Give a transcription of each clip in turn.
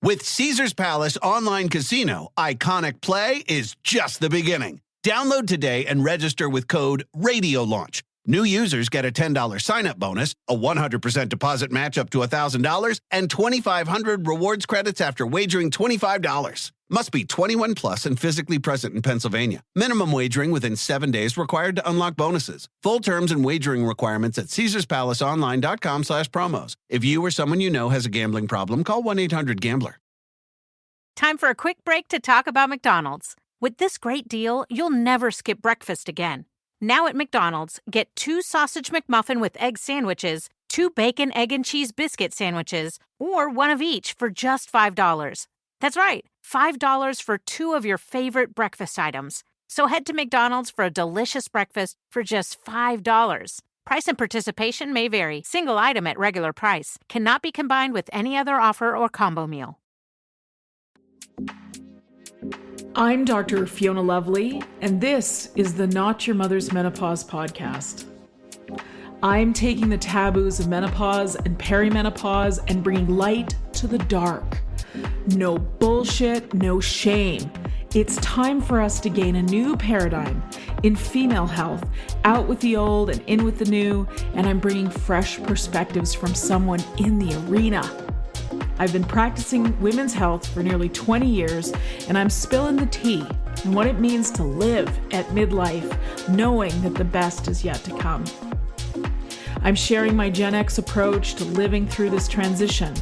With Caesars Palace Online Casino, Iconic Play is just the beginning. Download today and register with code RADIOLAUNCH. New users get a $10 sign-up bonus, a 100% deposit match up to $1,000, and 2,500 rewards credits after wagering $25. Must be 21 plus and physically present in Pennsylvania. Minimum wagering within 7 days required to unlock bonuses. Full terms and wagering requirements at CaesarsPalaceOnline.com/promos. If you or someone you know has a gambling problem, call 1-800-GAMBLER. Time for a quick break to talk about McDonald's. With this great deal, you'll never skip breakfast again. Now at McDonald's, get 2 sausage McMuffin with egg sandwiches, 2 bacon, egg, and cheese biscuit sandwiches, or one of each for just $5. That's right, $5 for 2 of your favorite breakfast items. So head to McDonald's for a delicious breakfast for just $5. Price and participation may vary. Single item at regular price. Cannot be combined with any other offer or combo meal. I'm Dr. Fiona Lovely, and this is the Not Your Mother's Menopause podcast. I'm taking the taboos of menopause and perimenopause and bringing light to the dark. No bullshit, no shame. It's time for us to gain a new paradigm in female health, out with the old and in with the new, and I'm bringing fresh perspectives from someone in the arena. I've been practicing women's health for nearly 20 years, and I'm spilling the tea on what it means to live at midlife, knowing that the best is yet to come. I'm sharing my Gen X approach to living through this transition.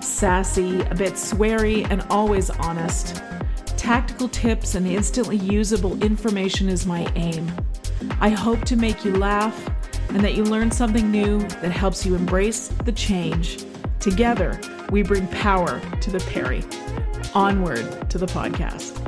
Sassy, a bit sweary, and always honest. Tactical tips and instantly usable information is my aim. I hope to make you laugh and that you learn something new that helps you embrace the change. Together, we bring power to the peri. Onward to the podcast.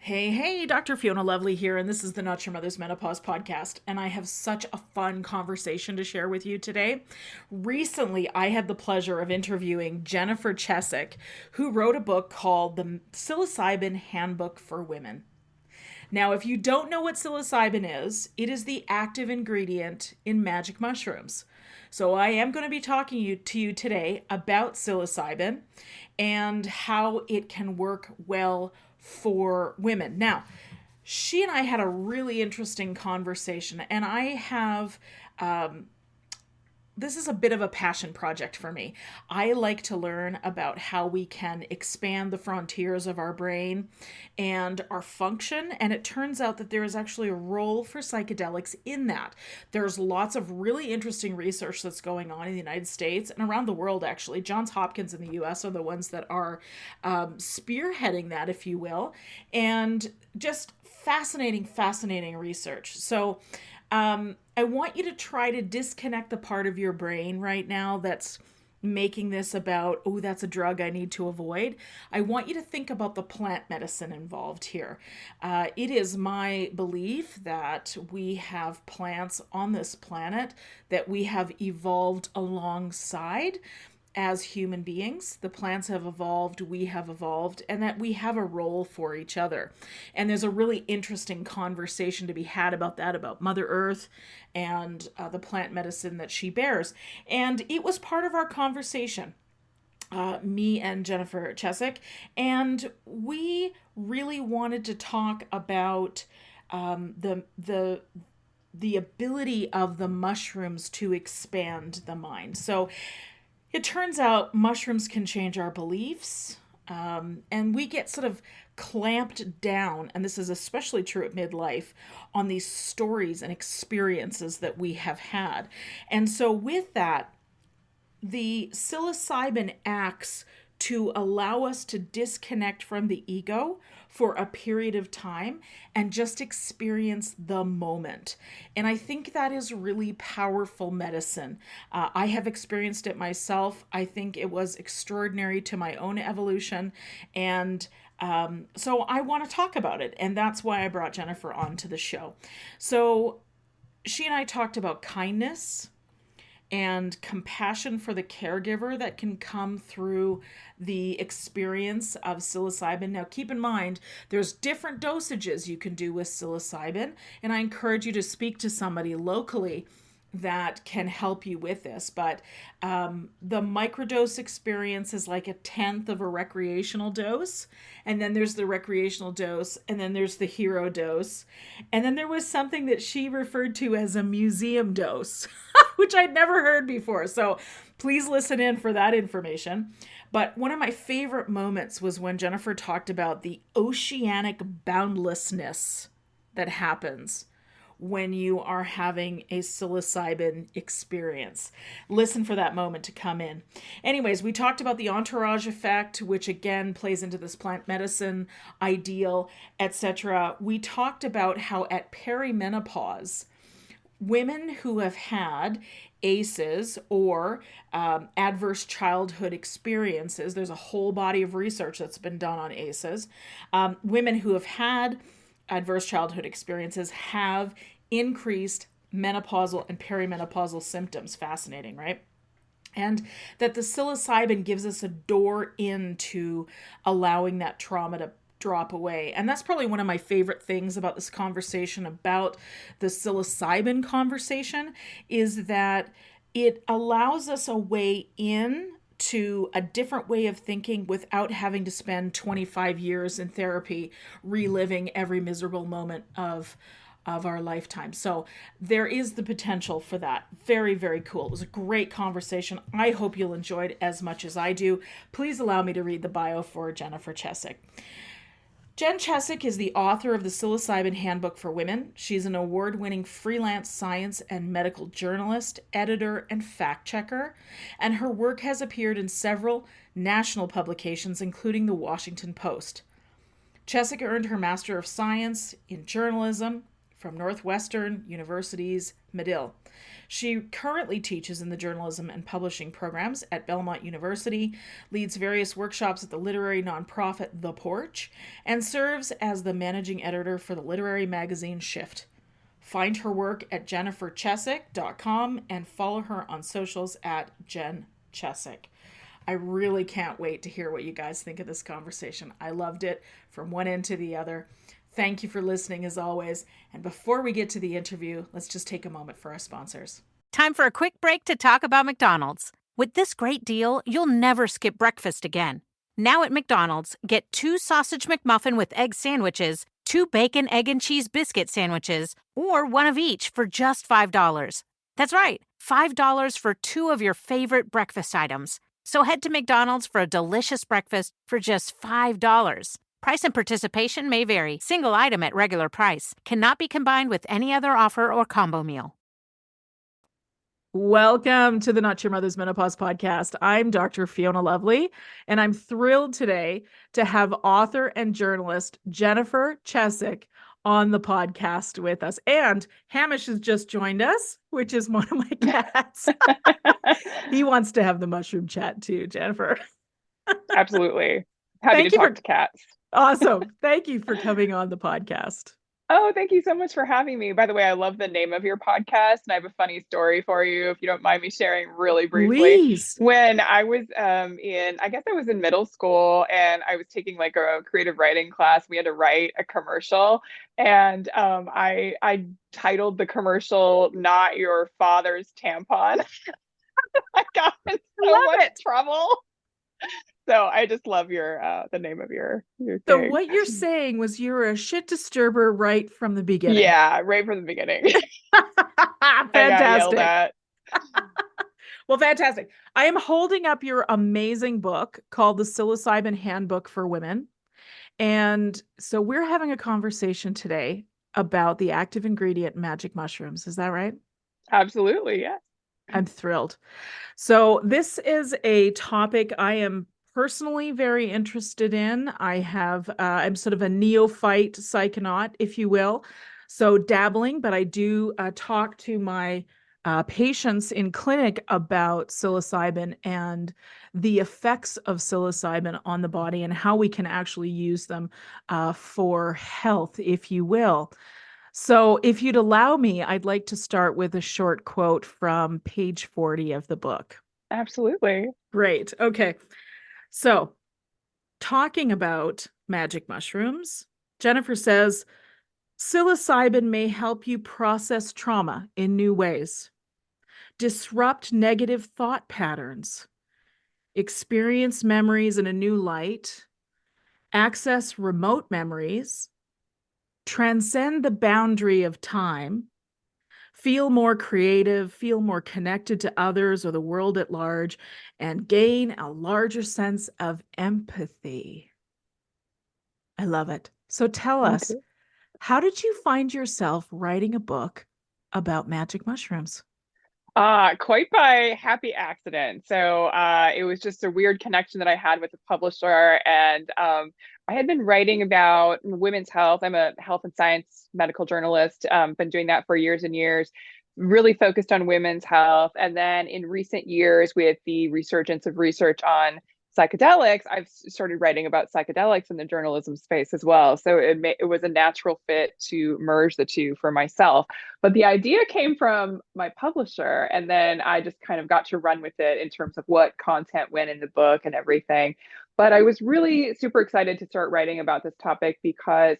Hey, Dr. Fiona Lovely here, and this is the Not Your Mother's Menopause podcast, and I have such a fun conversation to share with you today. Recently, I had the pleasure of interviewing Jennifer Chesak, who wrote a book called the Psilocybin Handbook for Women. Now, if you don't know what psilocybin is, it is the active ingredient in magic mushrooms. So I am going to be talking to you today about psilocybin and how it can work well for women. Now, she and I had a really interesting conversation, and I have, this is a bit of a passion project for me. I like to learn about how we can expand the frontiers of our brain and our function, and it turns out that there is actually a role for psychedelics in that. There's lots of really interesting research that's going on in the United States and around the world, actually. Johns Hopkins in the US are the ones that are spearheading that, if you will, and just fascinating research. So I want you to try to disconnect the part of your brain right now that's making this about, oh, that's a drug I need to avoid. I want you to think about the plant medicine involved here. It is my belief that we have plants on this planet that we have evolved alongside as human beings. The plants have evolved, we have evolved, and that we have a role for each other. And there's a really interesting conversation to be had about that, about Mother Earth and the plant medicine that she bears. And it was part of our conversation, me and Jennifer Chesak, and we really wanted to talk about the ability of the mushrooms to expand the mind. So it turns out mushrooms can change our beliefs, and we get sort of clamped down, and this is especially true at midlife, on these stories and experiences that we have had. And so with that, the psilocybin acts to allow us to disconnect from the ego for a period of time and just experience the moment. And I think that is really powerful medicine. I have experienced it myself. I think it was extraordinary to my own evolution. And so I want to talk about it. And that's why I brought Jennifer onto the show. So she and I talked about kindness, and compassion for the caregiver that can come through the experience of psilocybin. Now, keep in mind, there's different dosages you can do with psilocybin, and I encourage you to speak to somebody locally that can help you with this. But the microdose experience is like a tenth of a recreational dose. And then there's the recreational dose. And then there's the hero dose. And then there was something that she referred to as a museum dose, which I'd never heard before. So please listen in for that information. But one of my favorite moments was when Jennifer talked about the oceanic boundlessness that happens when you are having a psilocybin experience. Listen for that moment to come in. Anyways, we talked about the entourage effect, which again plays into this plant medicine ideal, etc. We talked about how at peri-menopause, women who have had ACEs or adverse childhood experiences, there's a whole body of research that's been done on ACEs, women who have had adverse childhood experiences have increased menopausal and perimenopausal symptoms. Fascinating, right? And that the psilocybin gives us a door into allowing that trauma to drop away. And that's probably one of my favorite things about this conversation, about the psilocybin conversation, is that it allows us a way in to a different way of thinking without having to spend 25 years in therapy reliving every miserable moment of our lifetime. So there is the potential for that. Very, very cool. It was a great conversation. I hope you'll enjoy it as much as I do. Please allow me to read the bio for Jennifer Chesak. Jen Chesak is the author of the Psilocybin Handbook for Women. She's an award-winning freelance science and medical journalist, editor, and fact-checker, and her work has appeared in several national publications, including the Washington Post. Chesak earned her Master of Science in Journalism from Northwestern University's Medill. She currently teaches in the journalism and publishing programs at Belmont University, leads various workshops at the literary nonprofit The Porch, and serves as the managing editor for the literary magazine Shift. Find her work at jenniferchesak.com and follow her on socials at Jen Chesak. I really can't wait to hear what you guys think of this conversation. I loved it from one end to the other. Thank you for listening as always. And before we get to the interview, let's just take a moment for our sponsors. Time for a quick break to talk about McDonald's. With this great deal, you'll never skip breakfast again. Now at McDonald's, get 2 sausage McMuffin with egg sandwiches, 2 bacon, egg, and cheese biscuit sandwiches, or one of each for just $5. That's right, $5 for 2 of your favorite breakfast items. So head to McDonald's for a delicious breakfast for just $5. Price and participation may vary. Single item at regular price. Cannot be combined with any other offer or combo meal. Welcome to the Not Your Mother's Menopause podcast. I'm Dr. Fiona Lovely, and I'm thrilled today to have author and journalist Jennifer Chesak on the podcast with us. And Hamish has just joined us, which is one of my cats. He wants to have the mushroom chat too, Jennifer. Absolutely. Happy to talk to cats. Awesome. Thank you for coming on the podcast. Oh, thank you so much for having me. By the way, I love the name of your podcast, and I have a funny story for you, if you don't mind me sharing really briefly. Please. When I was I was in middle school, and I was taking like a creative writing class. We had to write a commercial, and I titled the commercial "Not Your Father's Tampon." I got in so much trouble. So I just love your the name of your So thing. what you're saying was you were a shit disturber right from the beginning. Yeah, right from the beginning. Fantastic. Well, fantastic. I am holding up your amazing book called The Psilocybin Handbook for Women. And so we're having a conversation today about the active ingredient magic mushrooms. Is that right? Absolutely, yeah. I'm thrilled. So this is a topic I am personally very interested in. I'm sort of a neophyte psychonaut, if you will. So dabbling, but I do talk to my patients in clinic about psilocybin and the effects of psilocybin on the body and how we can actually use them for health, if you will. So if you'd allow me, I'd like to start with a short quote from page 40 of the book. Absolutely. Great. Okay. So talking about magic mushrooms, Jennifer says, psilocybin may help you process trauma in new ways, disrupt negative thought patterns, experience memories in a new light, access remote memories, transcend the boundary of time, feel more creative, feel more connected to others or the world at large, and gain a larger sense of empathy. I love it. So tell Me us, too. how did you find yourself writing a book about magic mushrooms? Quite by happy accident. So it was just a weird connection that I had with the publisher. And I had been writing about women's health. I'm a health and science medical journalist, been doing that for years and years, really focused on women's health. And then in recent years, with the resurgence of research on psychedelics, I've started writing about psychedelics in the journalism space as well. So it was a natural fit to merge the two for myself. But the idea came from my publisher, and then I just kind of got to run with it in terms of what content went in the book and everything. But I was really super excited to start writing about this topic because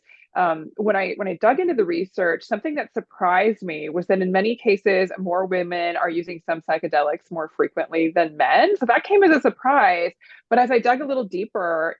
when I dug into the research, something that surprised me was that in many cases, more women are using some psychedelics more frequently than men. So that came as a surprise. But as I dug a little deeper,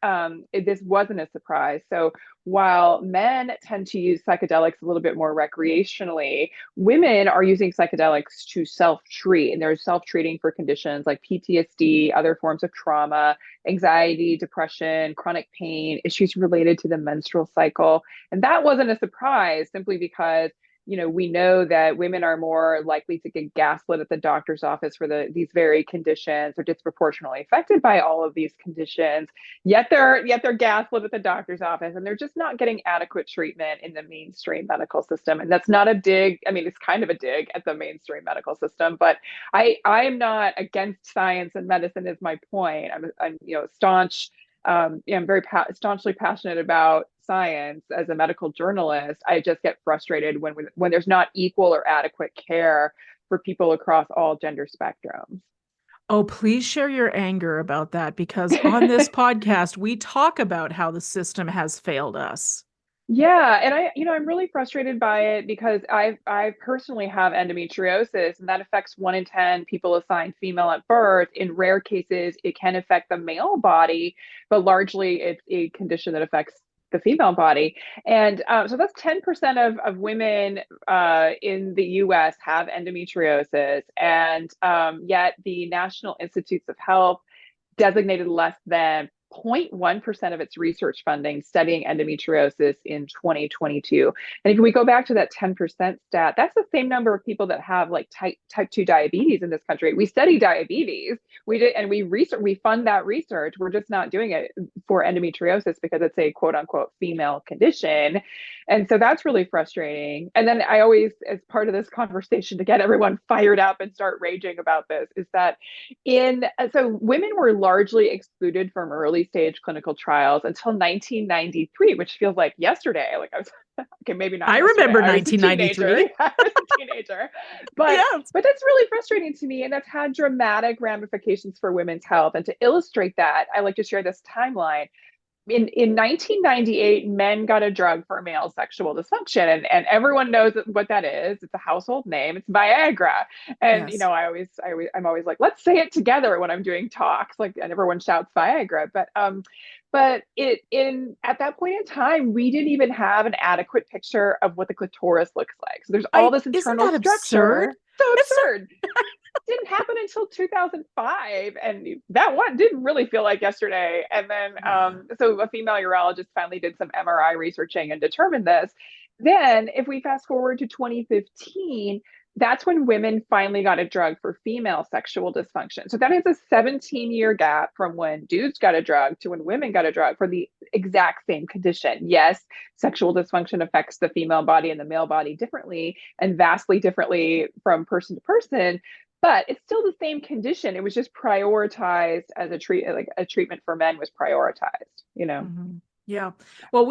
this wasn't a surprise. So while men tend to use psychedelics a little bit more recreationally, women are using psychedelics to self-treat, and they're self-treating for conditions like PTSD, other forms of trauma, anxiety, depression, chronic pain, issues related to the menstrual cycle. And that wasn't a surprise simply because, we know that women are more likely to get gaslit at the doctor's office for these very conditions, or disproportionately affected by all of these conditions. Yet they're gaslit at the doctor's office, and they're just not getting adequate treatment in the mainstream medical system. And that's not a dig. I mean, it's kind of a dig at the mainstream medical system, but I am not against science and medicine is my point. I'm staunch. I'm very staunchly passionate about science as a medical journalist. I just get frustrated when there's not equal or adequate care for people across all gender spectrums. Oh, please share your anger about that, because on this podcast, we talk about how the system has failed us. Yeah, and I'm really frustrated by it because I personally have endometriosis, and that affects 1 in 10 people assigned female at birth. In rare cases, it can affect the male body, but largely it's a condition that affects the female body. And so that's 10% of women in the US have endometriosis, and yet the National Institutes of Health designated less than 0.1% of its research funding studying endometriosis in 2022. And if we go back to that 10% stat, that's the same number of people that have like type 2 diabetes in this country. We study diabetes. We did, and we fund that research. We're just not doing it for endometriosis because it's a quote unquote female condition. And so that's really frustrating. And then I always, as part of this conversation to get everyone fired up and start raging about this, is that so women were largely excluded from early stage clinical trials until 1993, which feels like yesterday. Like I was okay, maybe not. I Yesterday. remember I was a 1993. teenager. I was a teenager, but Yes. but that's really frustrating to me, and that's had dramatic ramifications for women's health. And to illustrate that, I like to share this timeline. In 1998, men got a drug for male sexual dysfunction, and everyone knows what that is. It's a household name. It's Viagra. And Yes. I'm always like, let's say it together when I'm doing talks, like, and everyone shouts Viagra. But at that point in time, we didn't even have an adequate picture of what the clitoris looks like. So there's all this Isn't internal that structure. absurd? So It's so absurd. Didn't happen until 2005, and that one didn't really feel like yesterday. And then so a female urologist finally did some MRI researching and determined this. Then if we fast forward to 2015, that's when women finally got a drug for female sexual dysfunction. So that is a 17-year gap from when dudes got a drug to when women got a drug for the exact same condition. Yes, sexual dysfunction affects the female body and the male body differently, and vastly differently from person to person, but it's still the same condition. It was just prioritized as a treatment for men was prioritized. Mhm. Yeah. Well,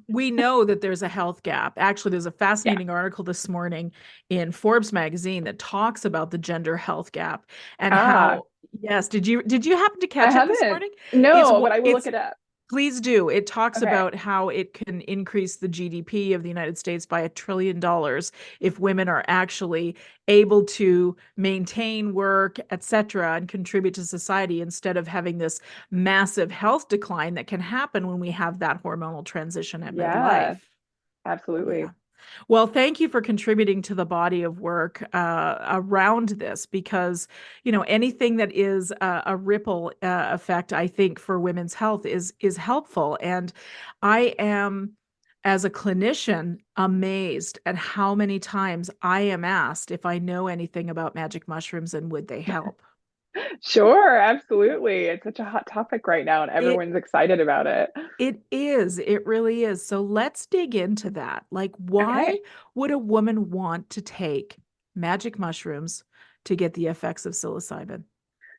we know that there's a health gap. Actually, there's a Yeah. fascinating article this morning in Forbes magazine that talks about the gender health gap and Ah, how, yes, did you happen to I catch it this haven't. morning? It's No, what but I will look it's it up. Please do. It talks Okay. about how it can increase the GDP of the United States by $1 trillion if women are actually able to maintain work, etc., and contribute to society instead of having this massive health decline that can happen when we have that hormonal transition at Yeah, midlife. Yeah. absolutely. Well, thank you for contributing to the body of work around this because, anything that is a ripple effect, I think, for women's health is helpful. And I am, as a clinician, amazed at how many times I am asked if I know anything about magic mushrooms and would they help. Sure, absolutely. It's such a hot topic right now, and It everyone's excited about it. it is. It really is. So let's dig into that. Like, why Okay. would a woman want to take magic mushrooms to get the effects of psilocybin?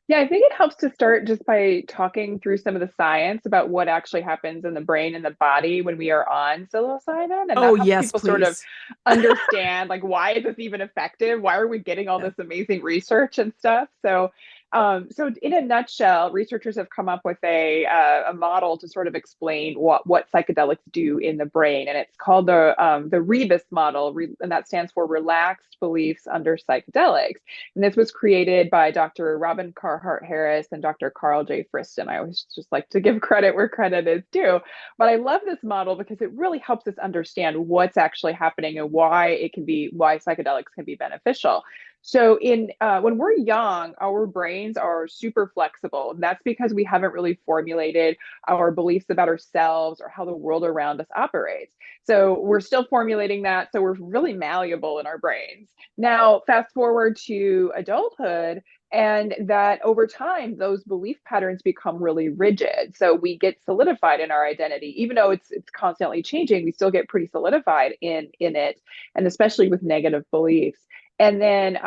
Yeah, I think it helps to start just by talking through some of the science about what actually happens in the brain and the body when we are on psilocybin. And Oh, that helps yes, people sort of please. understand, like, why is this even effective? Why are we getting all Yeah. this amazing research and stuff? So in a nutshell, researchers have come up with a model to sort of explain what psychedelics do in the brain, and it's called the Rebus model, and that stands for Relaxed Beliefs Under Psychedelics. And this was created by Dr. Robin Carhart Harris and Dr. Carl J. Friston. I always just like to give credit where credit is due. But I love this model because it really helps us understand what's actually happening and why psychedelics can be beneficial. So in when we're young, our brains are super flexible. That's because we haven't really formulated our beliefs about ourselves or how the world around us operates. So we're still formulating that. So we're really malleable in our brains. Now, fast forward to adulthood, and that over time, those belief patterns become really rigid. So we get solidified in our identity, even though it's constantly changing. We still get pretty solidified in it, and especially with negative beliefs. And then,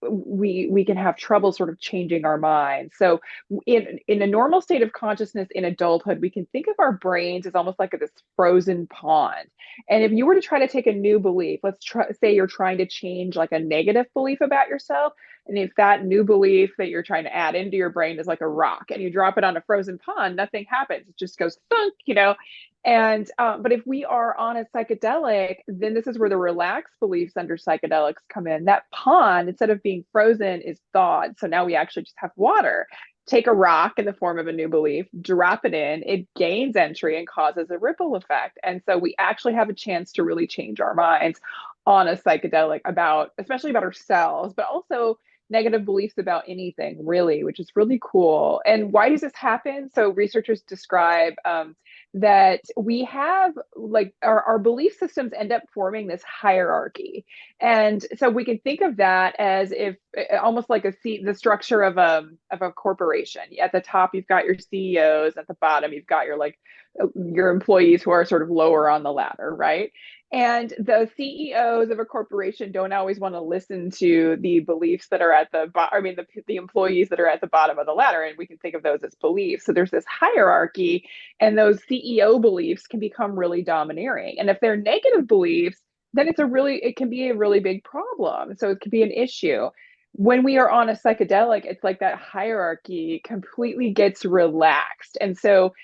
we can have trouble sort of changing our minds. So in a normal state of consciousness in adulthood, we can think of our brains as almost like this frozen pond. And if you were to try to take a new belief, say you're trying to change like a negative belief about yourself, and if that new belief that you're trying to add into your brain is like a rock and you drop it on a frozen pond, nothing happens. It just goes thunk. And but if we are on a psychedelic, then this is where the relaxed beliefs under psychedelics come in. That pond, instead of being frozen, is thawed. So now we actually just have water. Take a rock in the form of a new belief, drop it in, it gains entry and causes a ripple effect. And so we actually have a chance to really change our minds on a psychedelic especially about ourselves, but also negative beliefs about anything, really, which is really cool. And why does this happen? So researchers describe that we have like our belief systems end up forming this hierarchy. And so we can think of that as if almost like the structure of a corporation. At the top, you've got your CEOs. At the bottom, you've got your employees who are sort of lower on the ladder, right? And the CEOs of a corporation don't always want to listen to the beliefs that are at the bottom. I mean, the employees that are at the bottom of the ladder, and we can think of those as beliefs. So there's this hierarchy, and those CEO beliefs can become really domineering. And if they're negative beliefs, then it can be a really big problem. So it can be an issue. When we are on a psychedelic, it's like that hierarchy completely gets relaxed. And so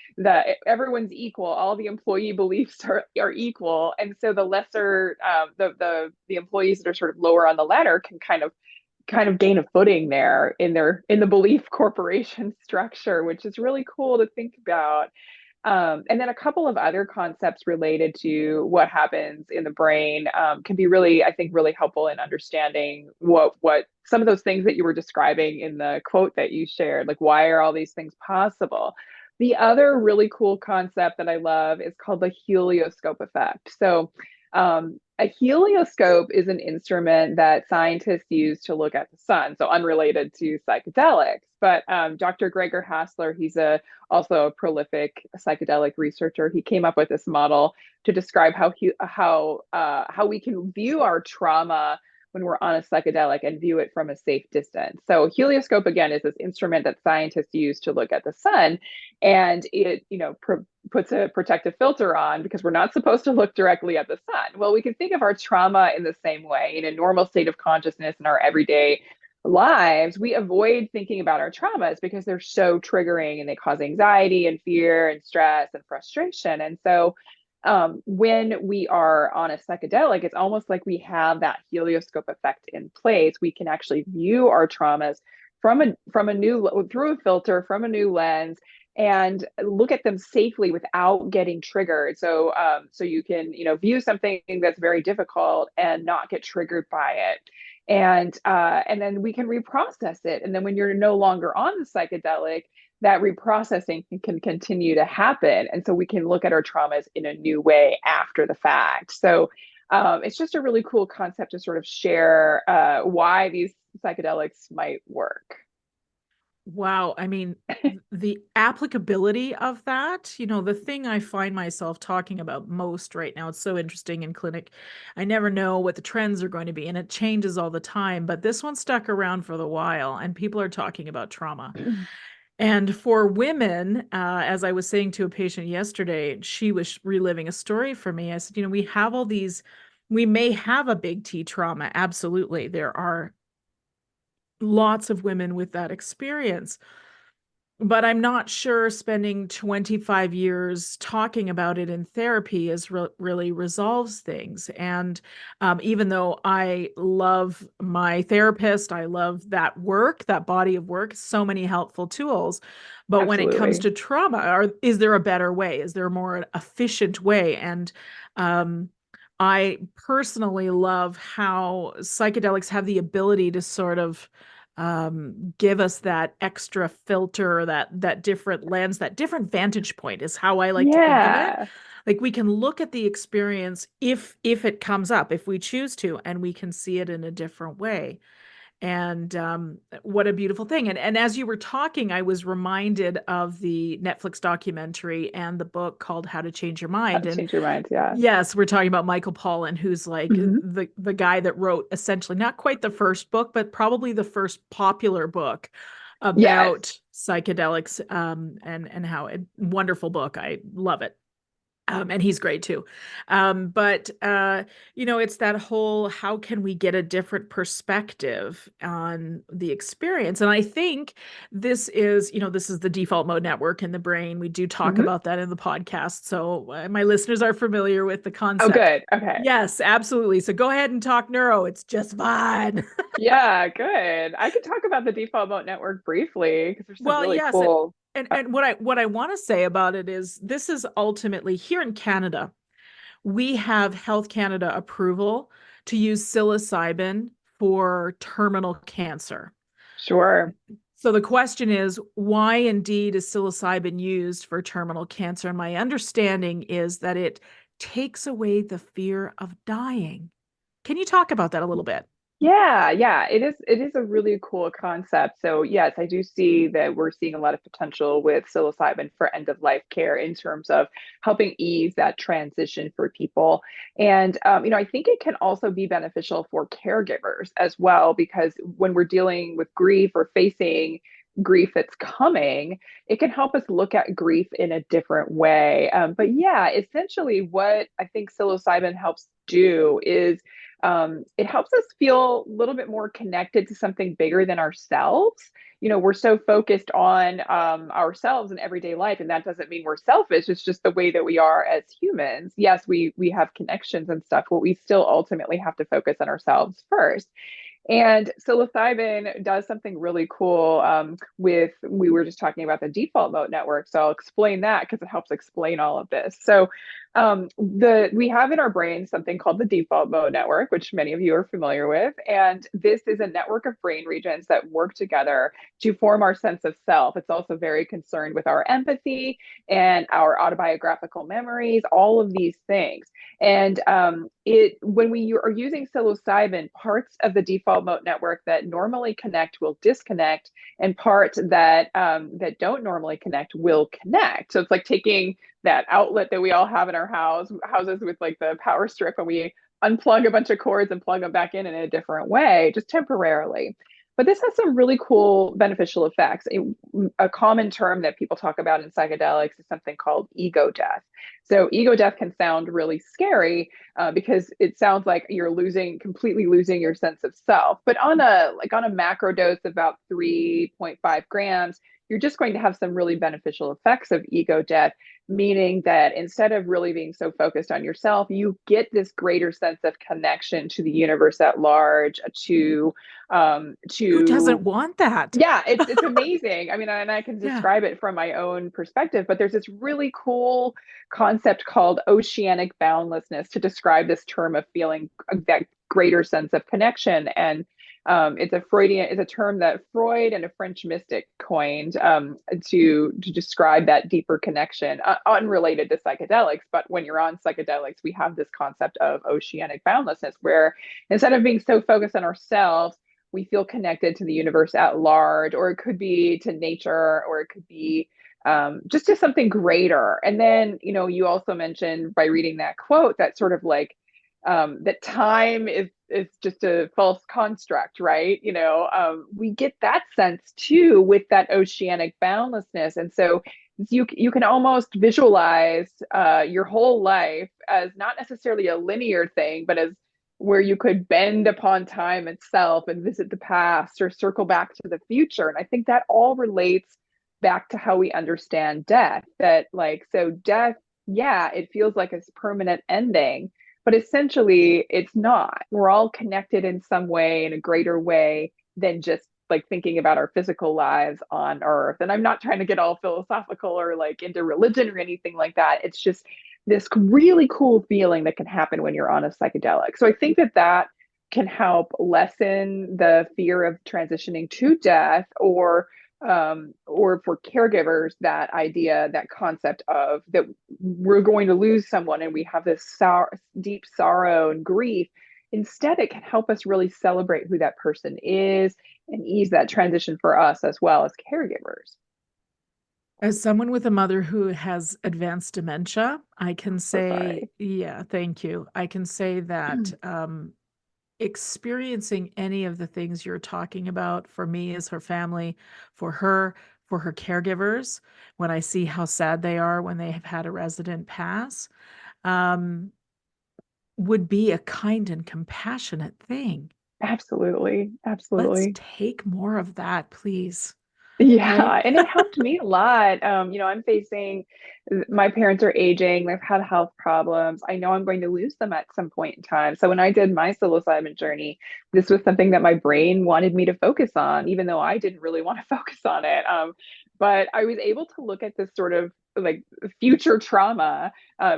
everyone's equal, all the employee beliefs are equal. And so the lesser the employees that are sort of lower on the ladder can kind of gain a footing there in the belief corporation structure, which is really cool to think about. And then a couple of other concepts related to what happens in the brain can be really, I think, really helpful in understanding what some of those things that you were describing in the quote that you shared, like why are all these things possible? The other really cool concept that I love is called the helioscope effect. So a helioscope is an instrument that scientists use to look at the sun, so unrelated to psychedelics. But Dr. Gregor Hassler, he's also a prolific psychedelic researcher. He came up with this model to describe how we can view our trauma when we're on a psychedelic and view it from a safe distance. So helioscope, again, is this instrument that scientists use to look at the sun, and it, puts a protective filter on because we're not supposed to look directly at the sun. Well, we can think of our trauma in the same way. In a normal state of consciousness in our everyday lives, we avoid thinking about our traumas because they're so triggering and they cause anxiety and fear and stress and frustration. And so when we are on a psychedelic, it's almost like we have that helioscope effect in place. We can actually view our traumas from a new through a filter, from a new lens, and look at them safely without getting triggered. So so you can, view something that's very difficult and not get triggered by it. And then we can reprocess it. And then when you're no longer on the psychedelic, that reprocessing can continue to happen. And so we can look at our traumas in a new way after the fact. So it's just a really cool concept to sort of share why these psychedelics might work. Wow. I mean, the applicability of that, the thing I find myself talking about most right now, it's so interesting in clinic. I never know what the trends are going to be, and it changes all the time. But this one stuck around for the while, and people are talking about trauma. And for women, as I was saying to a patient yesterday, she was reliving a story for me. I said, we have all these, we may have a big T trauma. Absolutely. There are lots of women with that experience. But I'm not sure spending 25 years talking about it in therapy really resolves things. And even though I love my therapist, I love that work, that body of work, so many helpful tools. But when it comes Absolutely. to trauma, is there a better way? Is there a more efficient way? And I personally love how psychedelics have the ability to sort of give us that extra filter, that different lens, that different vantage point is how I like to think of it. Yeah. Like we can look at the experience if it comes up, if we choose to, and we can see it in a different way. And what a beautiful thing. And as you were talking, I was reminded of the Netflix documentary and the book called How to Change Your How Mind. to And change your mind. Yeah. yes, we're talking about Michael Pollan, who's like Hmm. the guy that wrote essentially not quite the first book, but probably the first popular book Yes. about psychedelics, and how wonderful book. I love it. And he's great too. But it's that whole, how can we get a different perspective on the experience? And I think this is the default mode network in the brain. We do talk Hmm. about that in the podcast. So my listeners are familiar with the Oh, concept. good. Okay. Yes, absolutely. So go ahead and talk neuro. It's just fine. Yeah, good. I could talk about the default mode network briefly because there's some Well, really yes, cool. and what I want to say about it is this is ultimately here in Canada. We have Health Canada approval to use psilocybin for terminal cancer. Sure. So the question is, why indeed is psilocybin used for terminal cancer? And my understanding is that it takes away the fear of dying. Can you talk about that a little bit? Yeah, it is a really cool concept. So yes, I do see that we're seeing a lot of potential with psilocybin for end of life care in terms of helping ease that transition for people. And I think it can also be beneficial for caregivers as well, because when we're dealing with grief or facing grief that's coming, it can help us look at grief in a different way. But yeah, essentially what I think psilocybin helps do is it helps us feel a little bit more connected to something bigger than ourselves. We're so focused on ourselves in everyday life, and that doesn't mean we're selfish. It's just the way that we are as humans. Yes, we have connections and stuff, but we still ultimately have to focus on ourselves first. And psilocybin does something really cool we were just talking about the default mode network. So I'll explain that because it helps explain all of this. So we have in our brain something called the default mode network, which many of you are familiar with. And this is a network of brain regions that work together to form our sense of self. It's also very concerned with our empathy and our autobiographical memories, all of these things. And when we are using psilocybin, parts of the default mode network that normally connect will disconnect, and parts that don't normally connect will connect. So it's like taking that outlet that we all have in our houses with like the power strip, and we unplug a bunch of cords and plug them back in a different way, just temporarily. But this has some really cool beneficial effects. A common term that people talk about in psychedelics is something called ego death. So ego death can sound really scary because it sounds like you're completely losing your sense of self. But on a macro dose of about 3.5 grams, you're just going to have some really beneficial effects of ego death, meaning that instead of really being so focused on yourself, you get this greater sense of connection to the universe at large, Who doesn't to want that? yeah, it's amazing. I mean, and I can Yeah. describe it from my own perspective, but there's this really cool concept called oceanic boundlessness to describe this term of feeling that greater sense of connection. And it's a term that Freud and a French mystic coined to describe that deeper connection, unrelated to psychedelics. But when you're on psychedelics, we have this concept of oceanic boundlessness, where instead of being so focused on ourselves, we feel connected to the universe at large, or it could be to nature, or it could be just to something greater. And then, you also mentioned by reading that quote that sort of like that time is just a false construct, right? We get that sense too with that oceanic boundlessness, and so you can almost visualize your whole life as not necessarily a linear thing, but as where you could bend upon time itself and visit the past or circle back to the future. And I think that all relates back to how we understand death. That like, so death, yeah, it feels like it's permanent ending, but essentially it's not. We're all connected in some way, in a greater way than just like thinking about our physical lives on earth. And I'm not trying to get all philosophical or like into religion or anything like that. It's just this really cool feeling that can happen when you're on a psychedelic. So I think that can help lessen the fear of transitioning to death, or for caregivers, that idea, that concept of that we're going to lose someone and we have this deep sorrow and grief. Instead, it can help us really celebrate who that person is and ease that transition for us as well as caregivers. As someone with a mother who has advanced dementia, I can So say, sorry. yeah, thank you. I can say that experiencing any of the things you're talking about for me as her family, for her caregivers, when I see how sad they are when they have had a resident pass, um, would be a kind and compassionate thing. Absolutely. Let's Absolutely. take more of that, please. Right? Yeah, and it helped me a lot. I'm facing, my parents are aging, they've had health problems. I know I'm going to lose them at some point in time. So when I did my psilocybin journey, this was something that my brain wanted me to focus on, even though I didn't really want to focus on it. But I was able to look at this sort of like future trauma,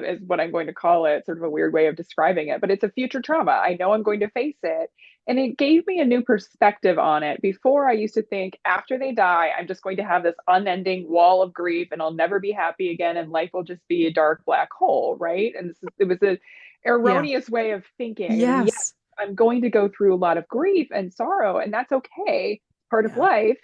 is what I'm going to call it, sort of a weird way of describing it, but it's a future trauma. I know I'm going to face it. And it gave me a new perspective on it. Before, I used to think after they die, I'm just going to have this unending wall of grief and I'll never be happy again and life will just be a dark black hole, right? And it was an Yeah. erroneous way of thinking. And yes, Yes. I'm going to go through a lot of grief and sorrow, and that's okay, part of Yeah. life.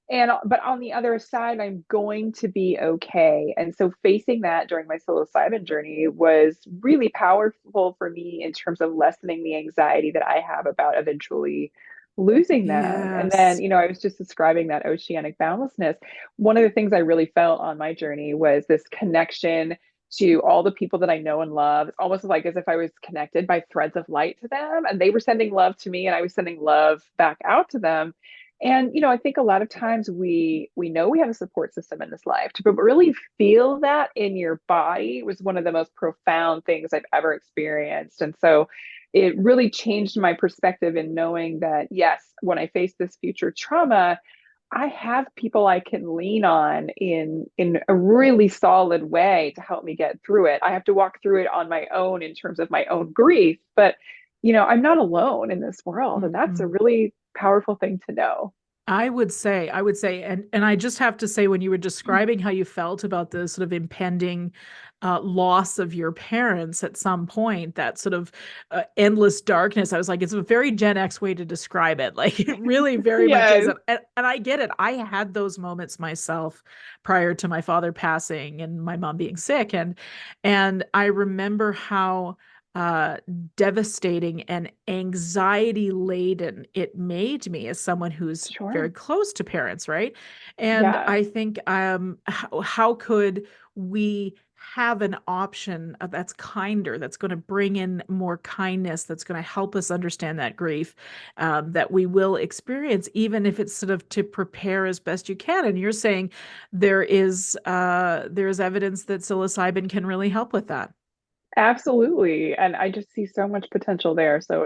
And but on the other side, I'm going to be okay. And so facing that during my psilocybin journey was really powerful for me in terms of lessening the anxiety that I have about eventually losing them. And then, Yes. I was just describing that oceanic boundlessness. One of the things I really felt on my journey was this connection to all the people that I know and love. It's almost like as if I was connected by threads of light to them, and they were sending love to me and I was sending love back out to them. And I think a lot of times we know we have a support system in this life, to really feel that in your body was one of the most profound things I've ever experienced. And so it really changed my perspective in knowing that yes, when I face this future trauma, I have people I can lean on in a really solid way to help me get through it. I have to walk through it on my own in terms of my own grief, but I'm not alone in this world, and that's a Mhm. really powerful thing to know. I would say, and I just have to say, when you were describing how you felt about the sort of impending loss of your parents at some point, that sort of endless darkness, I was like, it's a very Gen X way to describe it. Like, it really very much is. Yes. And I get it. I had those moments myself prior to my father passing and my mom being sick. And I remember how uh, devastating and anxiety laden it made me as someone who's very Sure. close to parents, right? And Yes. I think how could we have an option that's kinder, that's going to bring in more kindness, that's going to help us understand that grief that we will experience, even if it's sort of to prepare as best you can. And you're saying there is evidence that psilocybin can really help with that. Absolutely. And I just see so much potential there. So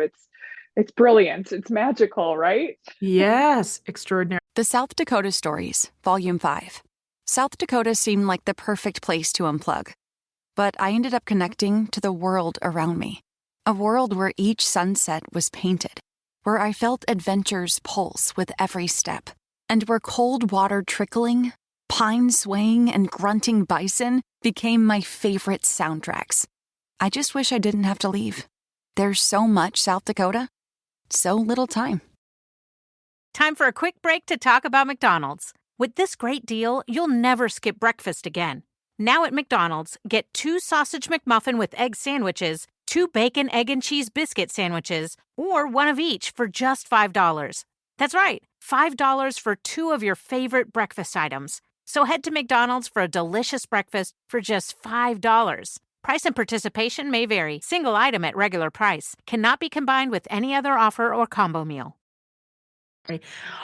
it's brilliant. It's magical, right? Yes, extraordinary. The South Dakota Stories, Volume 5. South Dakota seemed like the perfect place to unplug. But I ended up connecting to the world around me. A world where each sunset was painted, where I felt adventure's pulse with every step, and where cold water trickling, pine swaying, and grunting bison became my favorite soundtracks. I just wish I didn't have to leave. There's so much South Dakota, so little time. Time for a quick break to talk about McDonald's. With this great deal, you'll never skip breakfast again. Now at McDonald's, get 2 sausage McMuffin with egg sandwiches, 2 bacon, egg, and cheese biscuit sandwiches, or one of each for just $5. That's right, $5 for 2 of your favorite breakfast items. So head to McDonald's for a delicious breakfast for just $5. Price and participation may vary. Single item at regular price. Cannot be combined with any other offer or combo meal.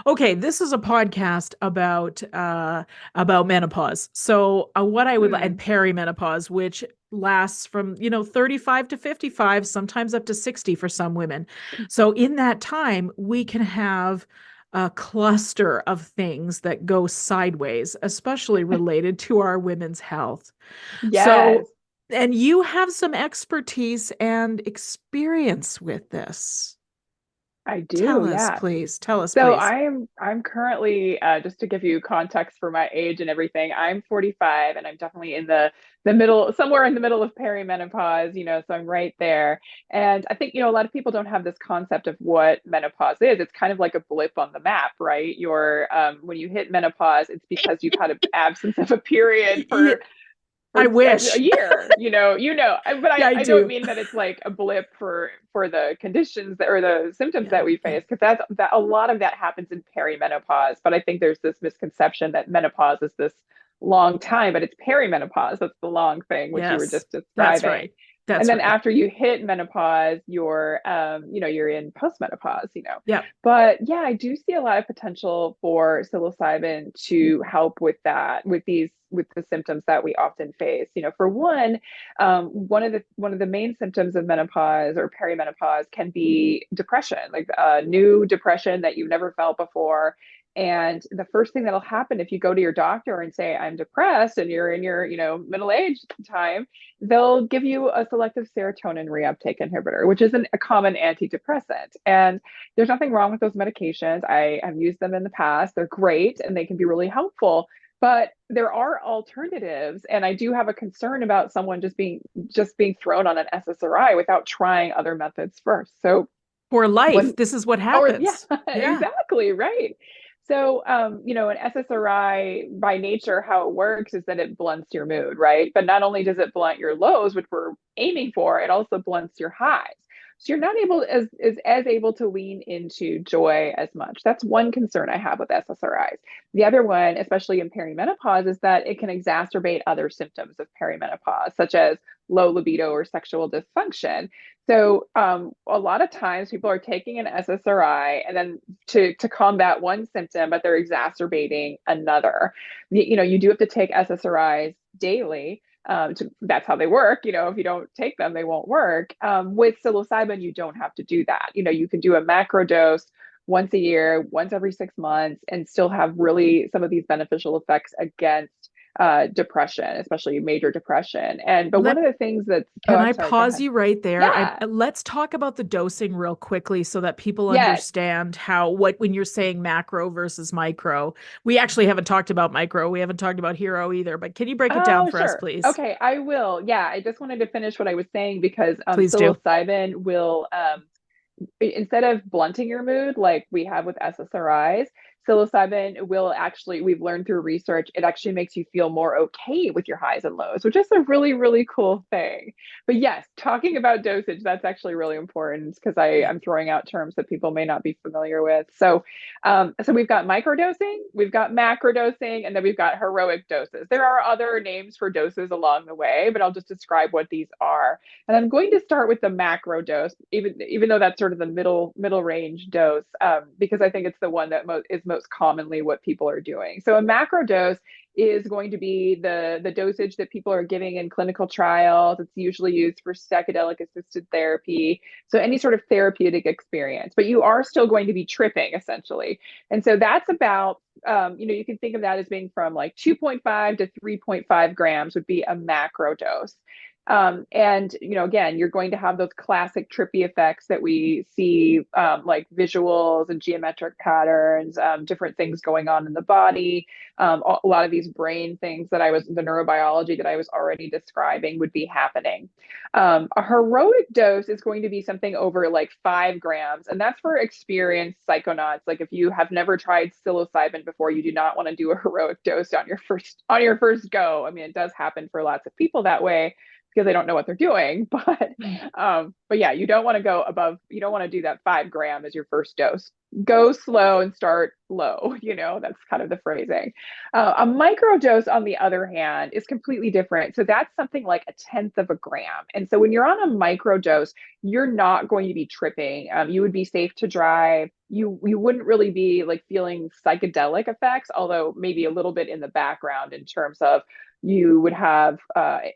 Okay, this is a podcast about menopause. So what I would and perimenopause, which lasts from 35 to 55, sometimes up to 60 for some women. So in that time, we can have a cluster of things that go sideways, especially related to our women's health. So, Yes. and you have some expertise and experience with this. I Tell do, us, yeah. please. Tell us, So please. I'm currently just to give you context for my age and everything, I'm 45 and I'm definitely in the middle, somewhere in the middle of perimenopause, so I'm right there. And I think, a lot of people don't have this concept of what menopause is. It's kind of like a blip on the map, right? When you hit menopause, it's because you've had an absence of a period Yeah, for I a wish. year, but Yeah, I I don't do. mean that it's like a blip for the conditions or the symptoms Yeah, that we yeah. face, because that a lot of that happens in perimenopause. But I think there's this misconception that menopause is this long time, but it's perimenopause. That's the long thing, which you were Yes, just that's describing. right. And That's then right. after you hit menopause, you're in postmenopause. Yeah. But yeah, I do see a lot of potential for psilocybin to help with that, with the symptoms that we often face. For one, one of the main symptoms of menopause or perimenopause can be depression, like new depression that you've never felt before. And the first thing that'll happen if you go to your doctor and say, I'm depressed, and you're in your, middle age time, they'll give you a selective serotonin reuptake inhibitor, which is a common antidepressant. And there's nothing wrong with those medications. I have used them in the past. They're great and they can be really helpful. But there are alternatives, and I do have a concern about someone just being thrown on an SSRI without trying other methods first. So For life, when this is what or yeah, happens. Yeah. exactly, right. So, an SSRI by nature, how it works is that it blunts your mood, right? But not only does it blunt your lows, which we're aiming for, it also blunts your highs. So you're not able as able to lean into joy as much. That's one concern I have with SSRIs. The other one, especially in perimenopause, is that it can exacerbate other symptoms of perimenopause, such as low libido or sexual dysfunction. So a lot of times people are taking an SSRI and then to combat one symptom, but they're exacerbating another. You do have to take SSRIs daily. That's how they work. If you don't take them, they won't work. With psilocybin, you don't have to do that. You can do a macro dose once a year, once every 6 months, and still have really some of these beneficial effects against depression, especially major depression. But one Let of the things that's, oh, Can I'm I sorry, go pause ahead. you right there? Yeah. Let's talk about the dosing real quickly so that people Yes. understand when you're saying macro versus micro. We actually haven't talked about micro. We haven't talked about hero either, but can you break it down Oh, for us, sure. please? Okay, I will. Yeah, I just wanted to finish what I was saying because Please do. psilocybin will instead of blunting your mood like we have with SSRIs, psilocybin will actually, we've learned through research, it actually makes you feel more okay with your highs and lows, which is a really, really cool thing. But yes, talking about dosage, that's actually really important because I'm throwing out terms that people may not be familiar with. So we've got microdosing, we've got macrodosing, and then we've got heroic doses. There are other names for doses along the way, but I'll just describe what these are. And I'm going to start with the macro dose, even though that's sort of the middle range dose, because I think it's the one that is most commonly what people are doing. So a macro dose is going to be the dosage that people are giving in clinical trials. It's usually used for psychedelic assisted therapy, so any sort of therapeutic experience. But you are still going to be tripping essentially, and so that's about you can think of that as being from like 2.5 to 3.5 grams would be a macro dose. And again, you're going to have those classic trippy effects that we see, like visuals and geometric patterns, different things going on in the body. A lot of these brain things the neurobiology that I was already describing would be happening. A heroic dose is going to be something over like 5 grams, and that's for experienced psychonauts. Like if you have never tried psilocybin before, you do not want to do a heroic dose on your first go. I mean, it does happen for lots of people that way, because they don't know what they're doing. But yeah, you don't want to you don't want to do that 5 gram as your first dose. Go slow and start low. That's kind of the phrasing. A micro dose, on the other hand, is completely different. So that's something like 1/10 of a gram. And so when you're on a micro dose, you're not going to be tripping. You would be safe to drive. You wouldn't really be like feeling psychedelic effects, although maybe a little bit in the background in terms of you would have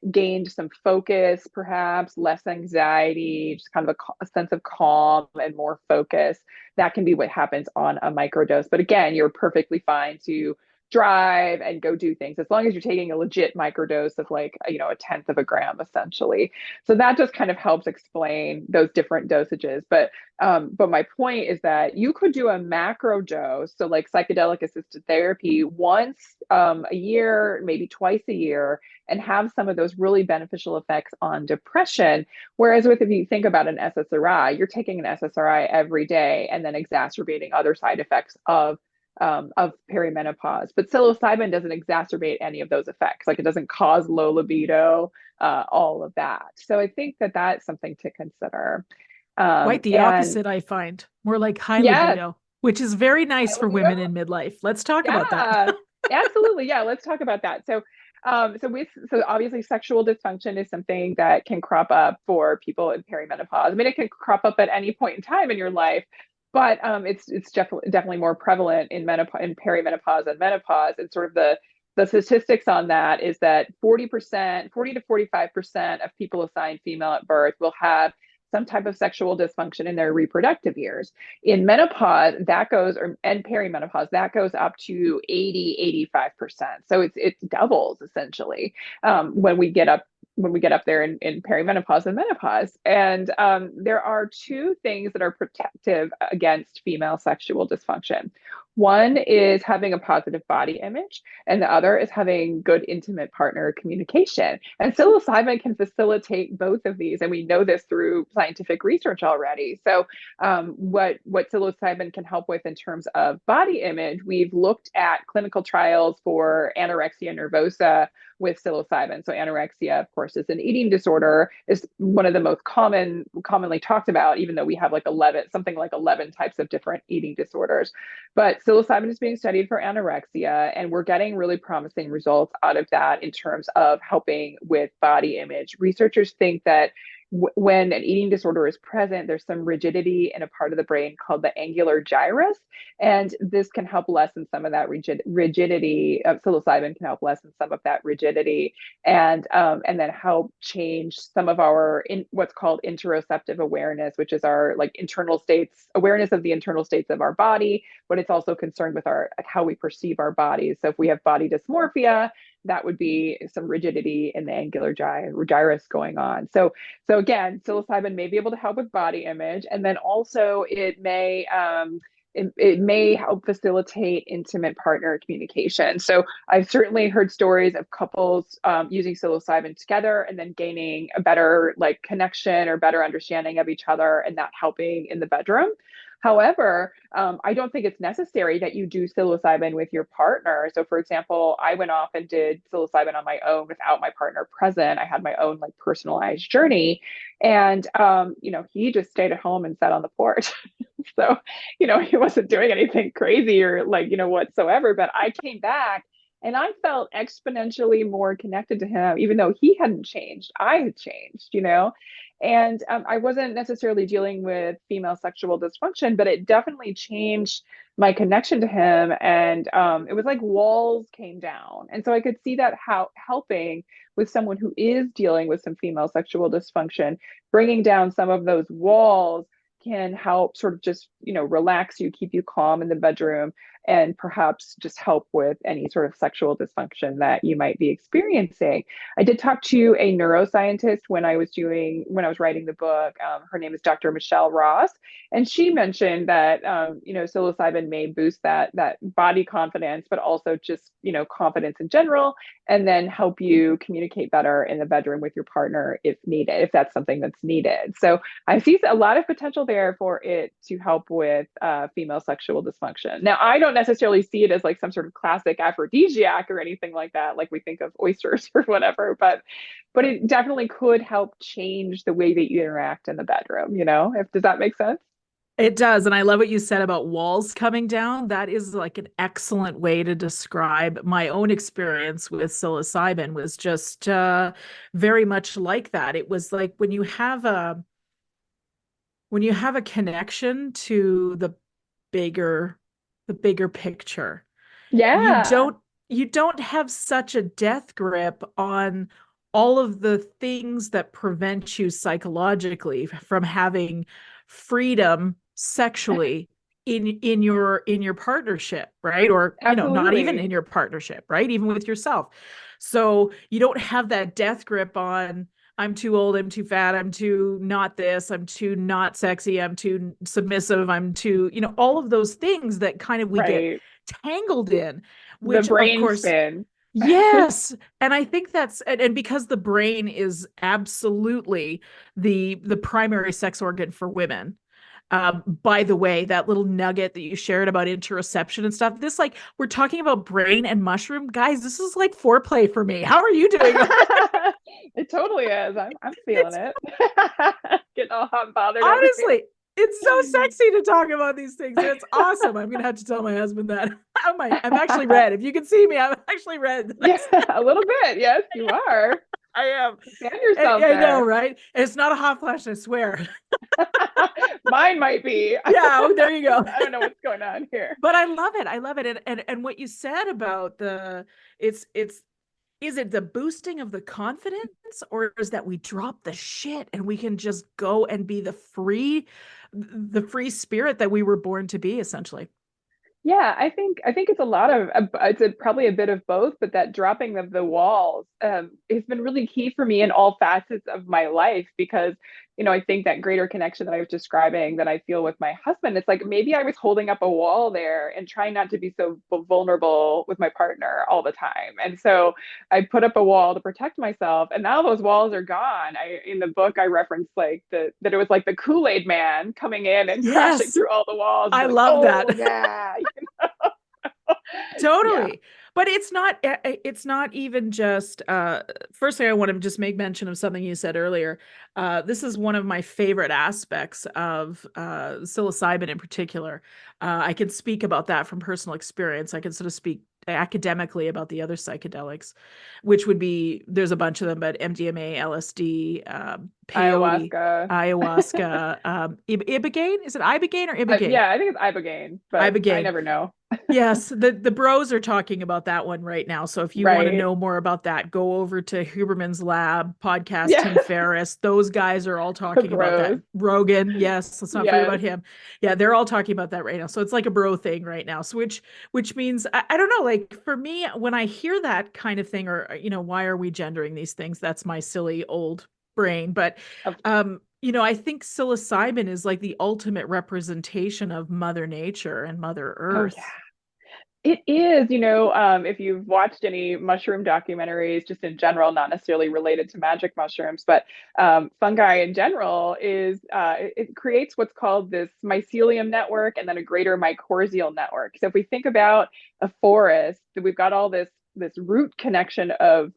gained some focus, perhaps less anxiety, just kind of a sense of calm and more focus. That can be what happens on a microdose. But again, you're perfectly fine to drive and go do things as long as you're taking a legit microdose of like, 1/10 of a gram essentially. So that just kind of helps explain those different dosages. But my point is that you could do a macro dose, so like psychedelic assisted therapy, once a year, maybe twice a year, and have some of those really beneficial effects on depression. Whereas if you think about an SSRI, you're taking an SSRI every day and then exacerbating other side effects of perimenopause. But psilocybin doesn't exacerbate any of those effects. Like it doesn't cause low libido, all of that. So I think that that's something to consider. Quite the opposite, I find. More like high libido, which is very nice for women in midlife. Let's talk about that. Absolutely. Yeah, let's talk about that. So obviously sexual dysfunction is something that can crop up for people in perimenopause. I mean, it can crop up at any point in time in your life, but it's definitely more prevalent in perimenopause and menopause. And sort of the statistics on that is that 40 to 45% of people assigned female at birth will have some type of sexual dysfunction in their reproductive years. In menopause, and perimenopause, that goes up to 85%. So it doubles essentially when we get up there in perimenopause and menopause. And there are 2 things that are protective against female sexual dysfunction. One is having a positive body image, and the other is having good intimate partner communication. And psilocybin can facilitate both of these, and we know this through scientific research already. So what psilocybin can help with in terms of body image, we've looked at clinical trials for anorexia nervosa with psilocybin. So anorexia, of course, is an eating disorder, is one of the most commonly talked about, even though we have like 11 types of different eating disorders. But psilocybin is being studied for anorexia, and we're getting really promising results out of that in terms of helping with body image. Researchers think that when an eating disorder is present, there's some rigidity in a part of the brain called the angular gyrus, and this can help lessen some of that rigidity. Psilocybin can help lessen some of that rigidity, and then help change some of our what's called interoceptive awareness, which is our like internal states, awareness of the internal states of our body, but it's also concerned with how we perceive our bodies. So if we have body dysmorphia, that would be some rigidity in the angular gyrus going on. So again, psilocybin may be able to help with body image, and then also it may help facilitate intimate partner communication. So I've certainly heard stories of couples using psilocybin together and then gaining a better like connection or better understanding of each other, and that helping in the bedroom. However, I don't think it's necessary that you do psilocybin with your partner. So, for example, I went off and did psilocybin on my own without my partner present. I had my own like personalized journey. And, he just stayed at home and sat on the porch. So, he wasn't doing anything crazy or like, whatsoever. But I came back and I felt exponentially more connected to him, even though he hadn't changed. I had changed. And I wasn't necessarily dealing with female sexual dysfunction, but it definitely changed my connection to him. And it was like walls came down. And so I could see that how helping with someone who is dealing with some female sexual dysfunction, bringing down some of those walls can help sort of just, relax you, keep you calm in the bedroom, and perhaps just help with any sort of sexual dysfunction that you might be experiencing. I did talk to a neuroscientist when I was writing the book. Her name is Dr. Michelle Ross, and she mentioned that psilocybin may boost that body confidence, but also just confidence in general, and then help you communicate better in the bedroom with your partner if needed, if that's something that's needed. So I see a lot of potential there for it to help with female sexual dysfunction. Now, I don't necessarily see it as like some sort of classic aphrodisiac or anything like that, like we think of oysters or whatever, but it definitely could help change the way that you interact in the bedroom, does that make sense? It does. And I love what you said about walls coming down. That is like an excellent way to describe my own experience with psilocybin, was just very much like that. It was like when you have a connection to the bigger picture, Yeah. you don't have such a death grip on all of the things that prevent you psychologically from having freedom sexually in your partnership, right? Or not even Absolutely. in your partnership, right? Even with yourself. So you don't have that death grip on, I'm too old, I'm too fat, I'm too not this, I'm too not sexy, I'm too submissive, I'm too, all of those things that kind of we get Right. tangled in, The which of brain course, spin. yes. And I think that's, and because the brain is absolutely the primary sex organ for women. By the way, that little nugget that you shared about interoception and stuff, this, like, we're talking about brain and mushroom, guys, this is like foreplay for me. How are you doing? It totally is. I'm feeling It's it. Getting all hot and bothered over honestly, it's so here. sexy to talk about these things. It's awesome. I'm gonna have to tell my husband that. I'm actually red. If you can see me, I'm actually red. Yeah, a little bit. Yes, you are. I am. Fan yourself I know, there. right? And it's not a hot flash, I swear. Mine might be. Yeah, oh, there you go. I don't know what's going on here. But I love it. I love it. And what you said about it's is it the boosting of the confidence, or is that we drop the shit and we can just go and be the free spirit that we were born to be, essentially? Yeah, I think it's a lot of probably a bit of both, but that dropping of the walls has been really key for me in all facets of my life because I think that greater connection that I was describing that I feel with my husband, it's like maybe I was holding up a wall there and trying not to be so vulnerable with my partner all the time, and so I put up a wall to protect myself, and now those walls are gone. In the book I referenced like that it was like the Kool-Aid man coming in and crashing Yes, through all the walls. I Like, love oh that. yeah. Yeah. Totally. But it's not even just firstly, I want to just make mention of something you said earlier. This is one of my favorite aspects of psilocybin in particular. I can speak about that from personal experience. I can sort of speak academically about the other psychedelics, which would be, there's a bunch of them, but MDMA, LSD, peyote, Ayahuasca. ayahuasca, ibogaine. Is it ibogaine or ibogaine? Yeah, I think it's ibogaine, but I Ibogaine. never know. Yes, the bros are talking about that one right now. So if you want to Right. know more about that, go over to Huberman's Lab podcast, Yeah. Tim Ferriss. Those guys are all The talking about that. bros. Rogan, yes, let's not forget Yes. about him. Yeah, they're all talking about that right now. So it's like a bro thing right now. So which means I don't know, like for me, when I hear that kind of thing, or why are we gendering these things? That's my silly old brain. But Of- I think psilocybin is like the ultimate representation of Mother Nature and Mother Oh yeah. Earth. It is, if you've watched any mushroom documentaries, just in general, not necessarily related to magic mushrooms, but fungi in general it creates what's called this mycelium network and then a greater mycorrhizal network. So if we think about a forest, we've got all this root connection of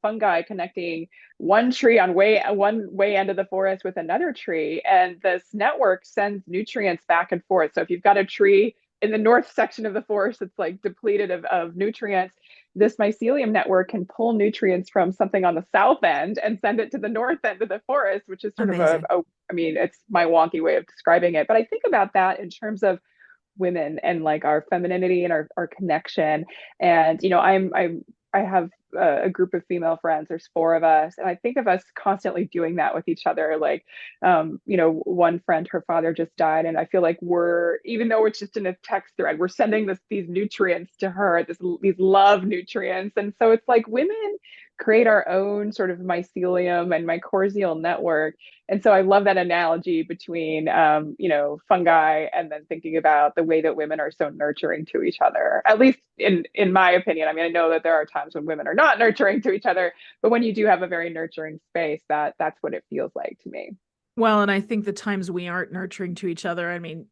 fungi connecting one tree on one way end of the forest with another tree, and this network sends nutrients back and forth. So if you've got a tree in the north section of the forest that's like depleted of nutrients, this mycelium network can pull nutrients from something on the south end and send it to the north end of the forest, which is sort Amazing. of I mean, it's my wonky way of describing it. But I think about that in terms of women and like our femininity and our connection. And I have a group of female friends. There's four of us, and I think of us constantly doing that with each other. Like, one friend, her father just died, and I feel like even though it's just in a text thread, we're sending these nutrients to her, these love nutrients. And so it's like women create our own sort of mycelium and mycorrhizal network. And so I love that analogy between, fungi, and then thinking about the way that women are so nurturing to each other, at least in my opinion. I mean, I know that there are times when women are not nurturing to each other, but when you do have a very nurturing space, that's what it feels like to me. Well, and I think the times we aren't nurturing to each other, I mean,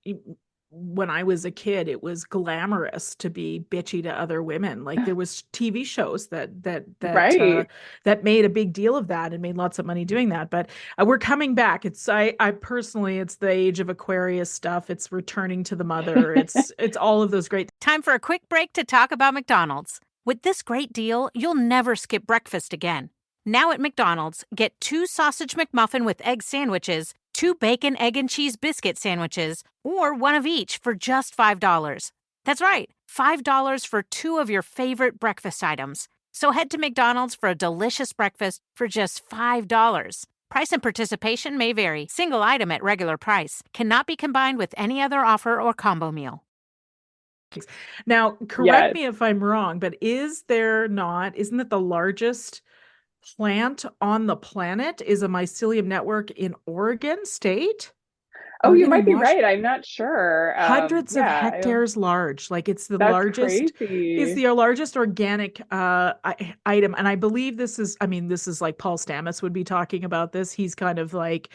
when I was a kid, it was glamorous to be bitchy to other women. Like there was TV shows Right. that made a big deal of that and made lots of money doing that. But we're coming back. I personally, it's the age of Aquarius stuff. It's returning to the mother. It's all of those great. Time for a quick break to talk about McDonald's. With this great deal, you'll never skip breakfast again. Now at McDonald's, get 2 sausage McMuffin with egg sandwiches, 2 bacon, egg, and cheese biscuit sandwiches, or one of each for just $5. That's right, $5 for 2 of your favorite breakfast items. So head to McDonald's for a delicious breakfast for just $5. Price and participation may vary. Single item at regular price. Cannot be combined with any other offer or combo meal. Now, correct Yes. me if I'm wrong, but isn't it the largest plant on the planet is a mycelium network in Oregon State? Oh, you Oregon might and be Washington. right. I'm not sure. Hundreds of Yeah, hectares large. Like it's that's crazy. the largest organic item. And I believe this is like Paul Stamets would be talking about this. He's kind of like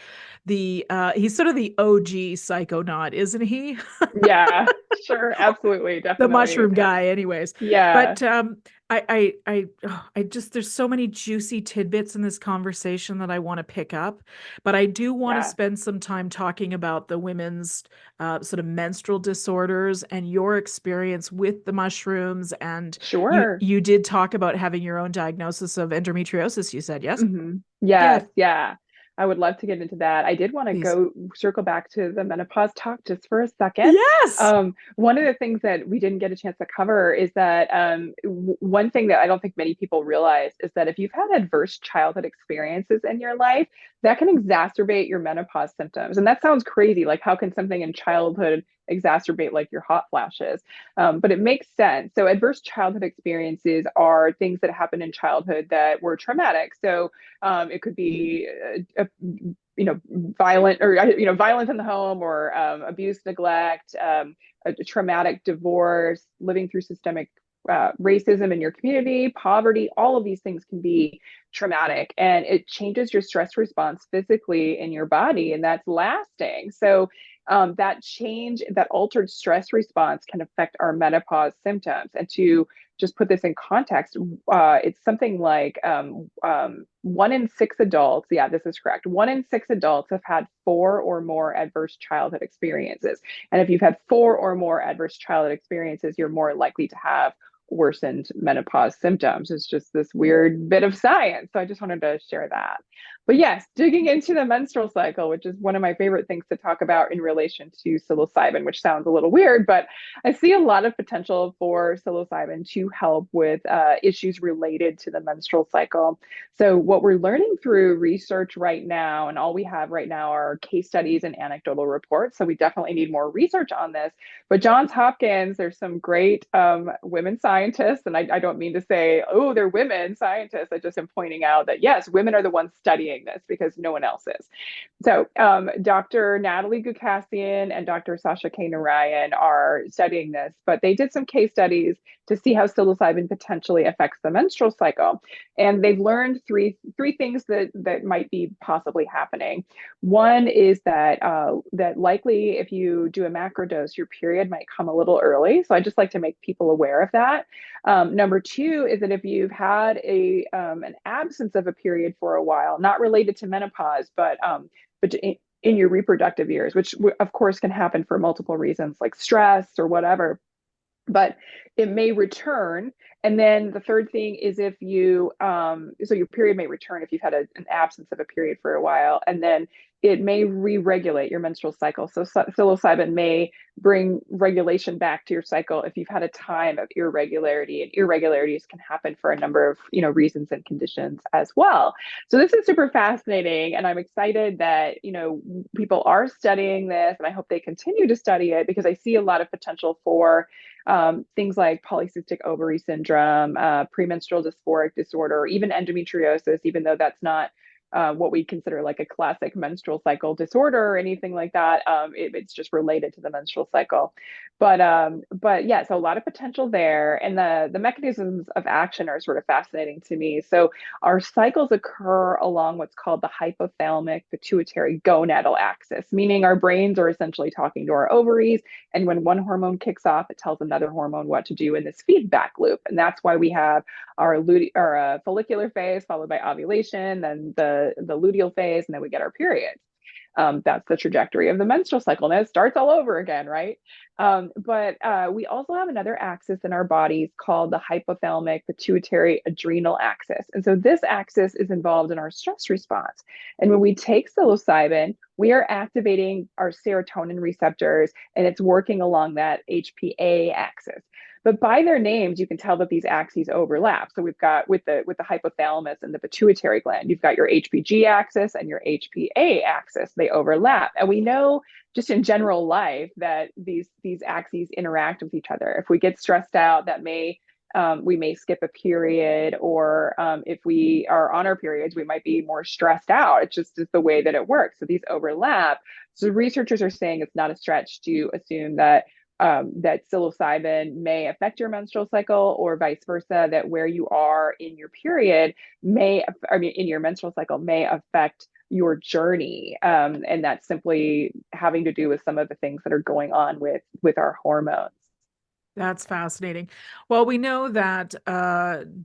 he's sort of the OG psychonaut, isn't he? Yeah, sure. Absolutely. The Definitely. mushroom guy anyways. Yeah. But I just there's so many juicy tidbits in this conversation that I want to pick up, but I do want to Yeah. spend some time talking about the women's sort of menstrual disorders and your experience with the mushrooms. And Sure. you did talk about having your own diagnosis of endometriosis, you said, yes? Yeah, Yes, yeah. I would love to get into that. I did want to please. go circle back to the menopause talk just for a second. Yes. One of the things that we didn't get a chance to cover is that one thing that I don't think many people realize is that if you've had adverse childhood experiences in your life, that can exacerbate your menopause symptoms. And that sounds crazy. Like, how can something in childhood exacerbate like your hot flashes? But it makes sense. So, adverse childhood experiences are things that happen in childhood that were traumatic. So, it could be, violent or, violence in the home, or abuse, neglect, a traumatic divorce, living through systemic racism in your community, poverty. All of these things can be traumatic, and it changes your stress response physically in your body, and that's lasting. So that altered stress response can affect our menopause symptoms. And to just put this in context, it's something like 1 in 6 adults. Yeah, this is correct. 1 in 6 adults have had 4 or more adverse childhood experiences. And if you've had 4 or more adverse childhood experiences, you're more likely to have worsened menopause symptoms. It's just this weird bit of science. So I just wanted to share that. But yes, digging into the menstrual cycle, which is one of my favorite things to talk about in relation to psilocybin, which sounds a little weird, but I see a lot of potential for psilocybin to help with issues related to the menstrual cycle. So, what we're learning through research right now, and all we have right now are case studies and anecdotal reports. So, we definitely need more research on this. But Johns Hopkins, there's some great women scientists scientists, and I don't mean to say, oh, they're women scientists. I just am pointing out that yes, women are the ones studying this because no one else is. So Dr. Natalie Gukassian and Dr. Sasha K. Narayan are studying this, but they did some case studies to see how psilocybin potentially affects the menstrual cycle. And they've learned three things that might be possibly happening. One is that that likely if you do a macro dose, your period might come a little early. So I just like to make people aware of that. Number two is that if you've had an absence of a period for a while, not related to menopause, but in your reproductive years, which of course can happen for multiple reasons like stress or whatever, but it may return. And then the third thing is if you, so your period may return if you've had an absence of a period for a while, and then it may re-regulate your menstrual cycle. So psilocybin may bring regulation back to your cycle if you've had a time of irregularity, and irregularities can happen for a number of, reasons and conditions as well. So this is super fascinating, and I'm excited that, people are studying this, and I hope they continue to study it because I see a lot of potential for things like polycystic ovary syndrome, premenstrual dysphoric disorder, or even endometriosis, even though that's not what we consider like a classic menstrual cycle disorder or anything like that. It's just related to the menstrual cycle. But yeah, so a lot of potential there. And the mechanisms of action are sort of fascinating to me. So our cycles occur along what's called the hypothalamic pituitary gonadal axis, meaning our brains are essentially talking to our ovaries. And when one hormone kicks off, it tells another hormone what to do in this feedback loop. And that's why we have our follicular phase followed by ovulation, then the luteal phase, and then we get our periods. That's the trajectory of the menstrual cycle. And it starts all over again, right? But we also have another axis in our bodies called the hypothalamic pituitary adrenal axis. And so this axis is involved in our stress response. And when we take psilocybin, we are activating our serotonin receptors, and it's working along that HPA axis. But by their names, you can tell that these axes overlap. So we've got with the hypothalamus and the pituitary gland, you've got your HPG axis and your HPA axis. They overlap. And we know just in general life that these axes interact with each other. If we get stressed out, that we may skip a period, or if we are on our periods, we might be more stressed out. It's just the way that it works. So these overlap. So researchers are saying it's not a stretch to assume that that psilocybin may affect your menstrual cycle, or vice versa, that where you are in your period in your menstrual cycle may affect your journey. And that's simply having to do with some of the things that are going on with our hormones. That's fascinating. Well, we know that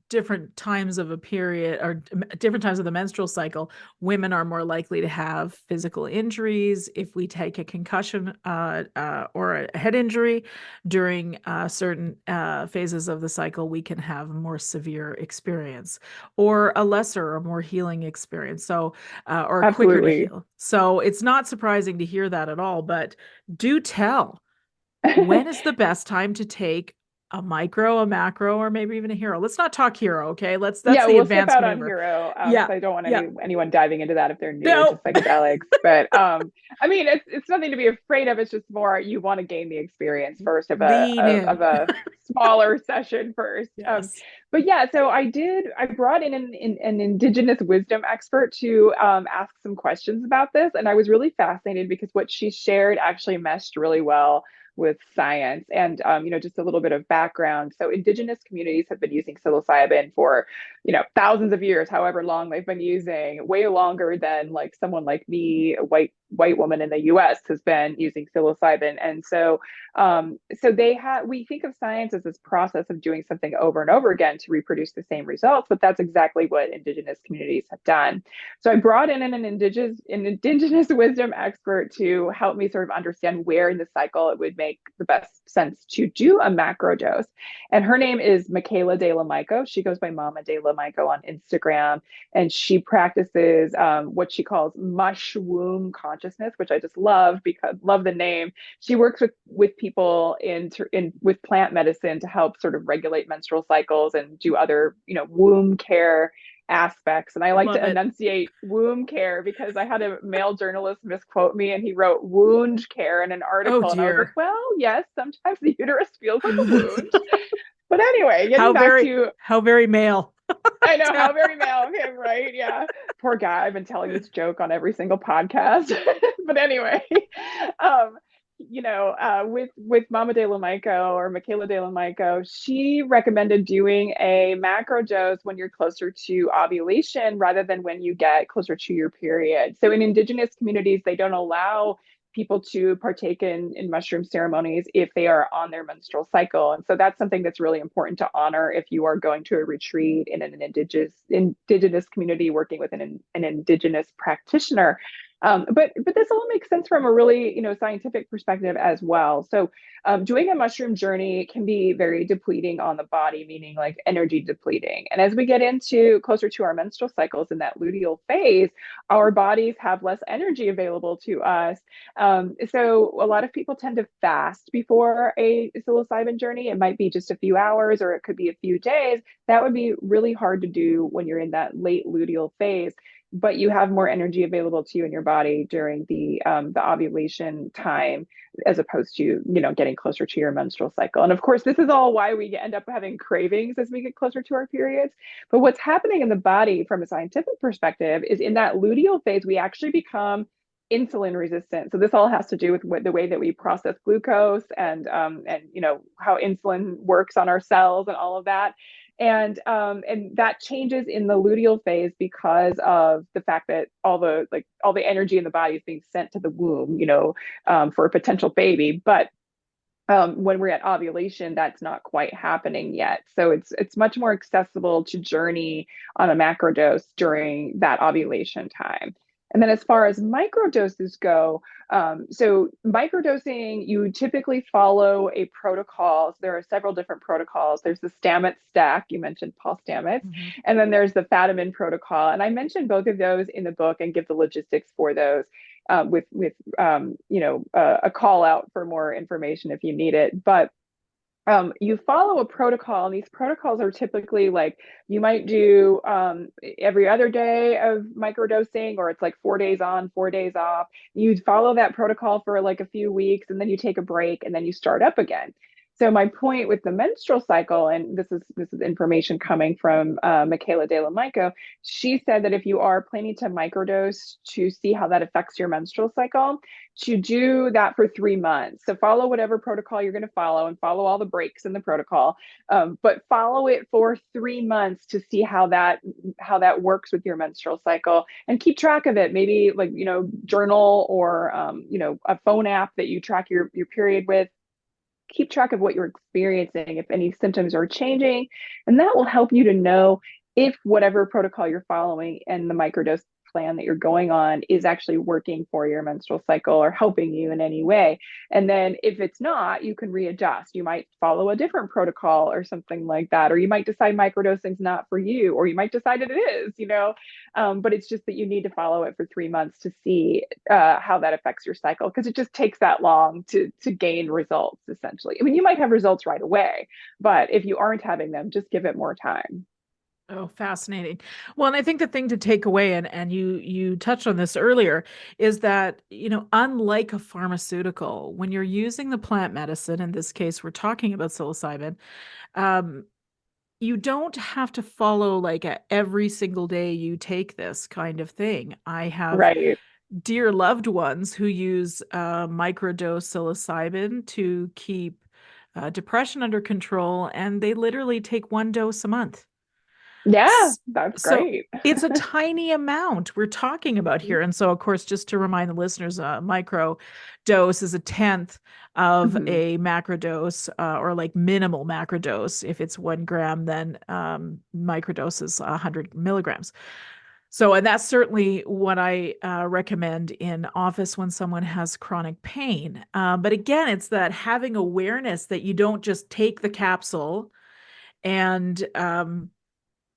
different times of a period or different times of the menstrual cycle, women are more likely to have physical injuries. If we take a concussion or a head injury during certain phases of the cycle, we can have a more severe experience, or a lesser or more healing experience. So, or quicker to heal. So it's not surprising to hear that at all, but do tell. When is the best time to take a micro, a macro, or maybe even a hero? Let's not talk hero, okay? That's the advanced skip out maneuver. on hero. Yeah, I don't want anyone diving into that if they're new to psychedelics. But I mean, it's nothing to be afraid of. It's just more you want to gain the experience first of a smaller session first. Yes. But yeah, so I brought in an indigenous wisdom expert to ask some questions about this, and I was really fascinated because what she shared actually meshed really well with science. And just a little bit of background. So indigenous communities have been using psilocybin for thousands of years, however long they've been using, way longer than like someone like me, a white woman in the US, has been using psilocybin. And so we think of science as this process of doing something over and over again to reproduce the same results, but that's exactly what indigenous communities have done. So I brought in an indigenous wisdom expert to help me sort of understand where in the cycle it would make the best sense to do a macro dose. And her name is Michaela De La Mico. She goes by Mama De La Mico on Instagram, and she practices what she calls mush womb consciousness, which I just love because love the name. She works with people with plant medicine to help sort of regulate menstrual cycles and do other womb care aspects. And I like to enunciate womb care because I had a male journalist misquote me, and he wrote wound care in an article. And I was like, well, yes, sometimes the uterus feels like a wound. But anyway, getting back to how very male. I know how very male of him, right? Yeah. Poor guy. I've been telling this joke on every single podcast. But anyway, um, with Mama de la Mico or Michaela de la Mico, she recommended doing a macro dose when you're closer to ovulation rather than when you get closer to your period. So in indigenous communities, they don't allow people to partake in mushroom ceremonies if they are on their menstrual cycle. And so that's something that's really important to honor if you are going to a retreat in an indigenous community working with an indigenous practitioner. But this all makes sense from a really scientific perspective as well. So doing a mushroom journey can be very depleting on the body, meaning like energy depleting. And as we get into closer to our menstrual cycles in that luteal phase, our bodies have less energy available to us. So a lot of people tend to fast before a psilocybin journey. It might be just a few hours or it could be a few days. That would be really hard to do when you're in that late luteal phase, but you have more energy available to you in your body during the ovulation time, as opposed to getting closer to your menstrual cycle. And of course, this is all why we end up having cravings as we get closer to our periods. But what's happening in the body from a scientific perspective is in that luteal phase, we actually become insulin resistant. So this all has to do with the way that we process glucose and how insulin works on our cells and all of that. And that changes in the luteal phase because of the fact that all the energy in the body is being sent to the womb, for a potential baby. But when we're at ovulation, that's not quite happening yet. So it's much more accessible to journey on a macro dose during that ovulation time. And then as far as microdoses go, so microdosing, you typically follow a protocol. So there are several different protocols. There's the Stamets stack. You mentioned Paul Stamets. Mm-hmm. And then there's the Fadiman protocol. And I mentioned both of those in the book and give the logistics for those with a call out for more information if you need it. But you follow a protocol, and these protocols are typically like you might do every other day of microdosing, or it's like 4 days on, 4 days off. You follow that protocol for like a few weeks, and then you take a break, and then you start up again. So my point with the menstrual cycle, and this is information coming from Michaela de la Mico, she said that if you are planning to microdose to see how that affects your menstrual cycle, to do that for 3 months. So follow whatever protocol you're going to follow and follow all the breaks in the protocol, but follow it for 3 months to see how that works with your menstrual cycle, and keep track of it. Maybe journal or a phone app that you track your period with. Keep track of what you're experiencing, if any symptoms are changing, and that will help you to know if whatever protocol you're following and the microdose plan that you're going on is actually working for your menstrual cycle or helping you in any way. And then if it's not, you can readjust. You might follow a different protocol or something like that, or you might decide microdosing is not for you, or you might decide it is, but it's just that you need to follow it for 3 months to see how that affects your cycle, because it just takes that long to gain results, essentially. I mean, you might have results right away, but if you aren't having them, just give it more time. Oh, fascinating. Well, and I think the thing to take away, and you touched on this earlier, is that, unlike a pharmaceutical, when you're using the plant medicine, in this case, we're talking about psilocybin, you don't have to follow like every single day you take this kind of thing. I have dear loved ones who use microdose psilocybin to keep depression under control, and they literally take 1 dose a month. Yeah, that's great. So it's a tiny amount we're talking about here. And so, of course, just to remind the listeners, a micro dose is 1/10 of a macro dose, or like minimal macro dose. If it's 1 gram, then microdose is 100 milligrams. So, and that's certainly what I recommend in office when someone has chronic pain. But again, it's that having awareness that you don't just take the capsule and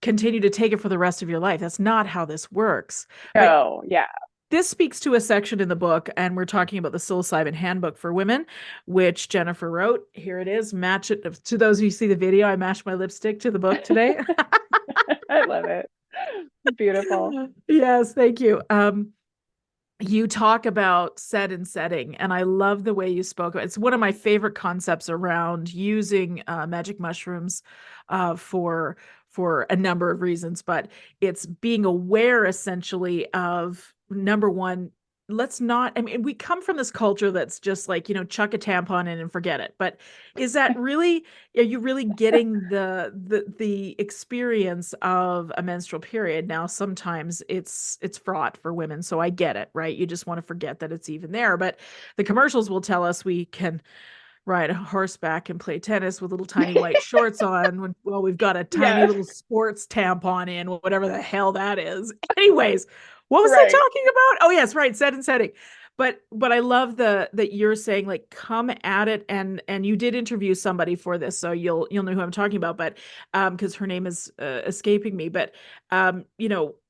continue to take it for the rest of your life. That's not how this works. Oh, yeah. This speaks to a section in the book, and we're talking about the Psilocybin Handbook for Women, which Jennifer wrote. Here it is. Match it. To those of you who see the video, I matched my lipstick to the book today. I love it. Beautiful. Yes, thank you. you talk about set and setting, and I love the way you spoke about it. It's one of my favorite concepts around using magic mushrooms for a number of reasons, but it's being aware essentially of number one. Let's not, I mean, we come from this culture that's just like, chuck a tampon in and forget it. But is that really, are you really getting the experience of a menstrual period? Now, sometimes it's fraught for women, so I get it, right? You just want to forget that it's even there. But the commercials will tell us we can ride a horseback and play tennis with little tiny white shorts on well, we've got a tiny Yes, little sports tampon in, whatever the hell that is. Anyways, what was I right. talking about? Oh yes, right, set and setting. But I love that you're saying like come at it, and you did interview somebody for this, so you'll know who I'm talking about, but because her name is escaping me. But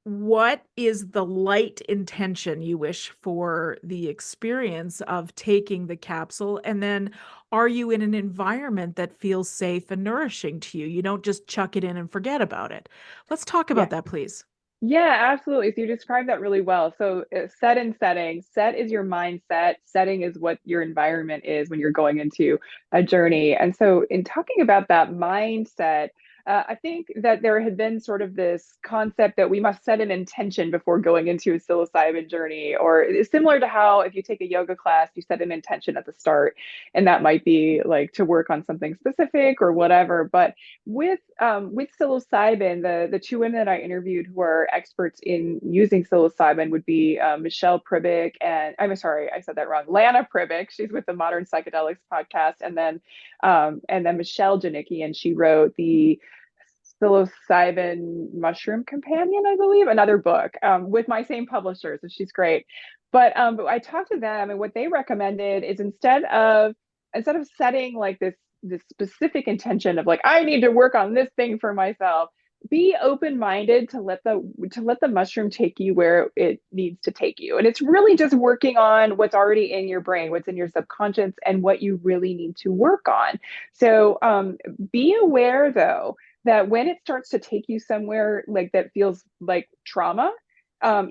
what is the light intention you wish for the experience of taking the capsule? And then are you in an environment that feels safe and nourishing to you? You don't just chuck it in and forget about it. Let's talk Yeah. about that, please. Yeah, absolutely. So you described that really well. So set and setting. Set is your mindset. Setting is what your environment is when you're going into a journey. And so in talking about that mindset, I think that there had been sort of this concept that we must set an intention before going into a psilocybin journey, or it's similar to how if you take a yoga class, you set an intention at the start, and that might be like to work on something specific or whatever. But with psilocybin, the two women that I interviewed who are experts in using psilocybin would be Michelle Pribick and I'm sorry, I said that wrong. Lana Pribick, she's with the Modern Psychedelics podcast, and then Michelle Janicki, and she wrote the Psilocybin Mushroom Companion, I believe, another book with my same publisher. So she's great. But I talked to them, and what they recommended is instead of setting like this specific intention of like I need to work on this thing for myself, be open-minded to let the mushroom take you where it needs to take you. And it's really just working on what's already in your brain, what's in your subconscious, and what you really need to work on. So be aware though that when it starts to take you somewhere like that feels like trauma,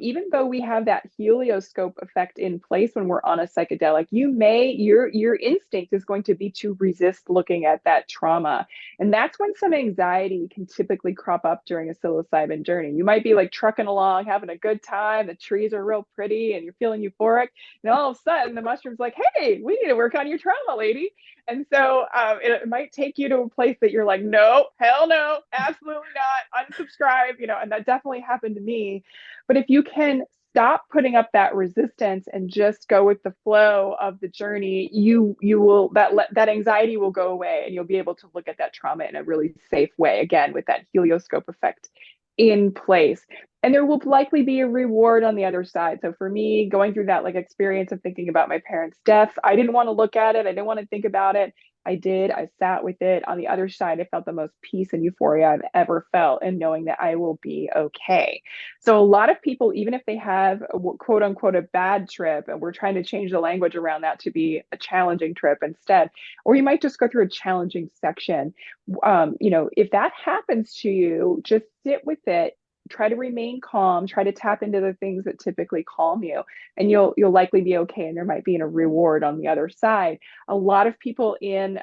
even though we have that helioscope effect in place when we're on a psychedelic, your instinct is going to be to resist looking at that trauma. And that's when some anxiety can typically crop up during a psilocybin journey. You might be like trucking along, having a good time, the trees are real pretty and you're feeling euphoric. And all of a sudden the mushroom's like, hey, we need to work on your trauma, lady. And so it might take you to a place that you're like, no, hell no, absolutely not, unsubscribe, and that definitely happened to me. But if you can stop putting up that resistance and just go with the flow of the journey, you will that anxiety will go away, and you'll be able to look at that trauma in a really safe way, again with that helioscope effect in place. And there will likely be a reward on the other side. So for me, going through that like experience of thinking about my parents' death, I didn't want to look at it. I didn't want to think about it. I did. I sat with it. On the other side, I felt the most peace and euphoria I've ever felt, and knowing that I will be okay. So a lot of people, even if they have a quote unquote a bad trip, and we're trying to change the language around that to be a challenging trip instead, or you might just go through a challenging section. If that happens to you, just sit with it. Try to remain calm. Try to tap into the things that typically calm you, and you'll likely be okay. And there might be a reward on the other side. A lot of people in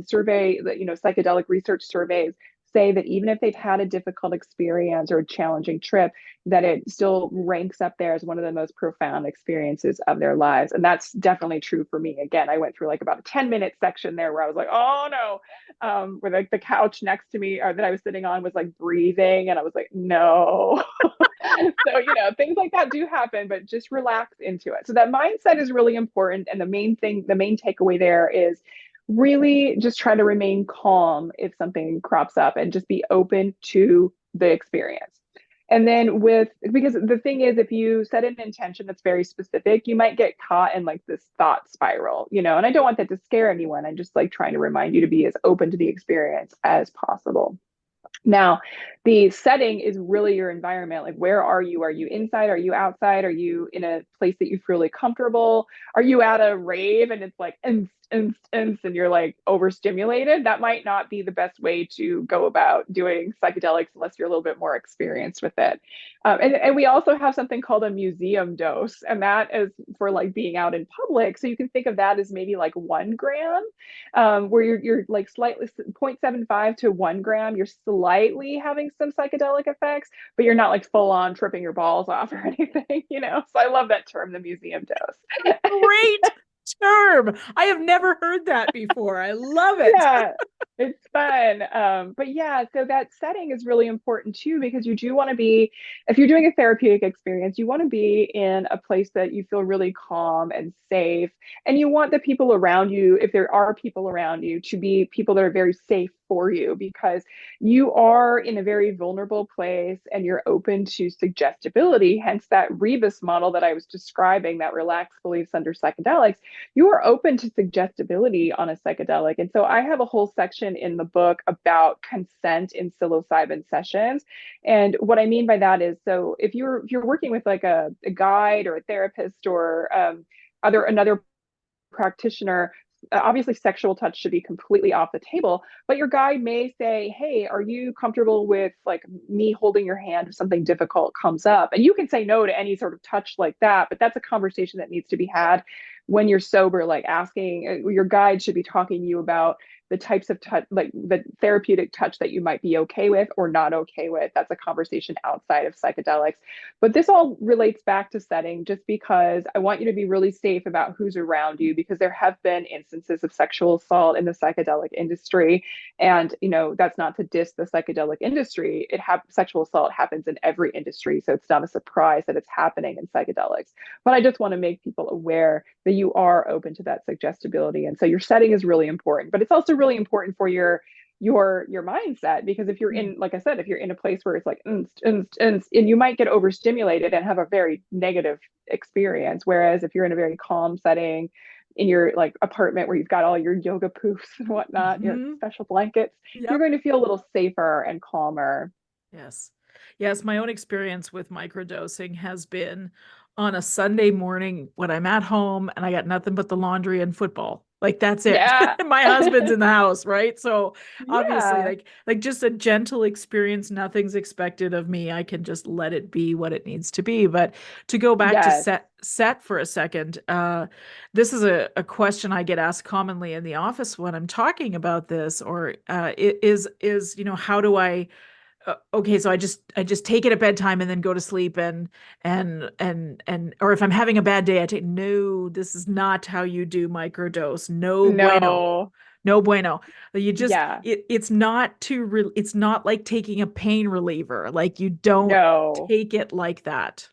survey, psychedelic research surveys say that even if they've had a difficult experience or a challenging trip, that it still ranks up there as one of the most profound experiences of their lives. And that's definitely true for me. Again, I went through like about a 10-minute section there where I was like, oh no, where like the couch next to me or that I was sitting on was like breathing. And I was like, no. So, things like that do happen, but just relax into it. So that mindset is really important. And the main takeaway there is really just try to remain calm if something crops up and just be open to the experience. And then because the thing is, if you set an intention that's very specific, you might get caught in like this thought spiral, and I don't want that to scare anyone. I'm just like trying to remind you to be as open to the experience as possible. Now, The setting is really your environment. Like, where are you? Are you inside? Are you outside? Are you in a place that you feel really comfortable? Are you at a rave and it's like, and you're like overstimulated? That might not be the best way to go about doing psychedelics unless you're a little bit more experienced with it. And we also have something called a museum dose, and that is for like being out in public. So you can think of that as maybe like 1 gram, where you're like slightly 0.75 to 1 gram. You're slightly having some psychedelic effects, but you're not like full on tripping your balls off or anything, you know? So I love that term, the museum dose. Great term. I have never heard that before. I love it. Yeah, it's fun. But yeah, so that setting is really important too, because you do want to be, if you're doing a therapeutic experience, you want to be in a place that you feel really calm and safe. And you want the people around you, if there are people around you, to be people that are very safe for you, because you are in a very vulnerable place and you're open to suggestibility. Hence that rebus model that I was describing, that relaxed beliefs under psychedelics. You are open to suggestibility on a psychedelic. And so I have a whole section in the book about consent in psilocybin sessions. And what I mean by that is, so if you're working with like a guide or a therapist or another practitioner, obviously sexual touch should be completely off the table, but your guide may say, hey, are you comfortable with like me holding your hand if something difficult comes up? And you can say no to any sort of touch like that, but that's a conversation that needs to be had when you're sober. Like, asking, your guide should be talking to you about the types of touch, like the therapeutic touch that you might be okay with or not okay with. That's a conversation outside of psychedelics. But this all relates back to setting, just because I want you to be really safe about who's around you, because there have been instances of sexual assault in the psychedelic industry. And, you know, that's not to diss the psychedelic industry. Sexual assault happens in every industry. So it's not a surprise that it's happening in psychedelics. But I just want to make people aware that you are open to that suggestibility. And so your setting is really important, but it's also really important for your mindset, because if you're in, like I said, if you're in a place where it's like and you might get overstimulated and have a very negative experience. Whereas if you're in a very calm setting in your like apartment where you've got all your yoga poofs and whatnot, your special blankets, you're going to feel a little safer and calmer. Yes, my own experience with microdosing has been on a Sunday morning when I'm at home and I got nothing but the laundry and football. Like, that's it. Yeah. My husband's in the house, right? So obviously, Yeah. like just a gentle experience, nothing's expected of me. I can just let it be what it needs to be. But to go back to set for a second, this is a question I get asked commonly in the office when I'm talking about this, or you know, how do I okay, so I just take it at bedtime and then go to sleep, and or if I'm having a bad day, no, this is not how you do microdose. No bueno. No. No bueno. You just Yeah. it's not it's not like taking a pain reliever. Like, you don't No. take it like that.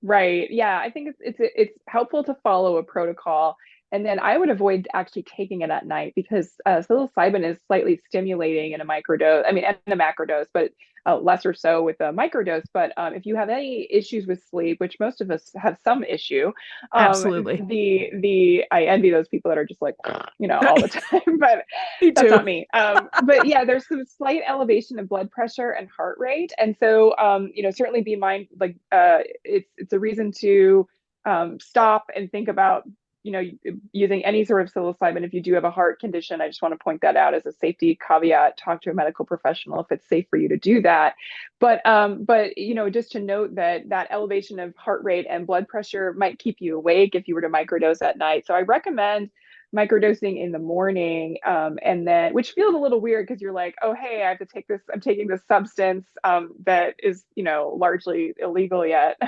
Right. Yeah. I think it's helpful to follow a protocol. And then I would avoid actually taking it at night, because psilocybin is slightly stimulating in a microdose. I mean, and a macrodose, but lesser so with a microdose. But if you have any issues with sleep, which most of us have some issue, Absolutely. I envy those people that are just like, you know, all the time. But Me that's too. not me. But yeah, there's some slight elevation of blood pressure and heart rate, and so you know, certainly be mindful. Like, it's a reason to stop and think about, you know, using any sort of psilocybin. If you do have a heart condition, I just want to point that out as a safety caveat. Talk to a medical professional if it's safe for you to do that. But you know, just to note that elevation of heart rate and blood pressure might keep you awake if you were to microdose at night. So I recommend microdosing in the morning, and then, which feels a little weird because you're like, oh, hey, I have to take this, I'm taking this substance that is, you know, largely illegal yet,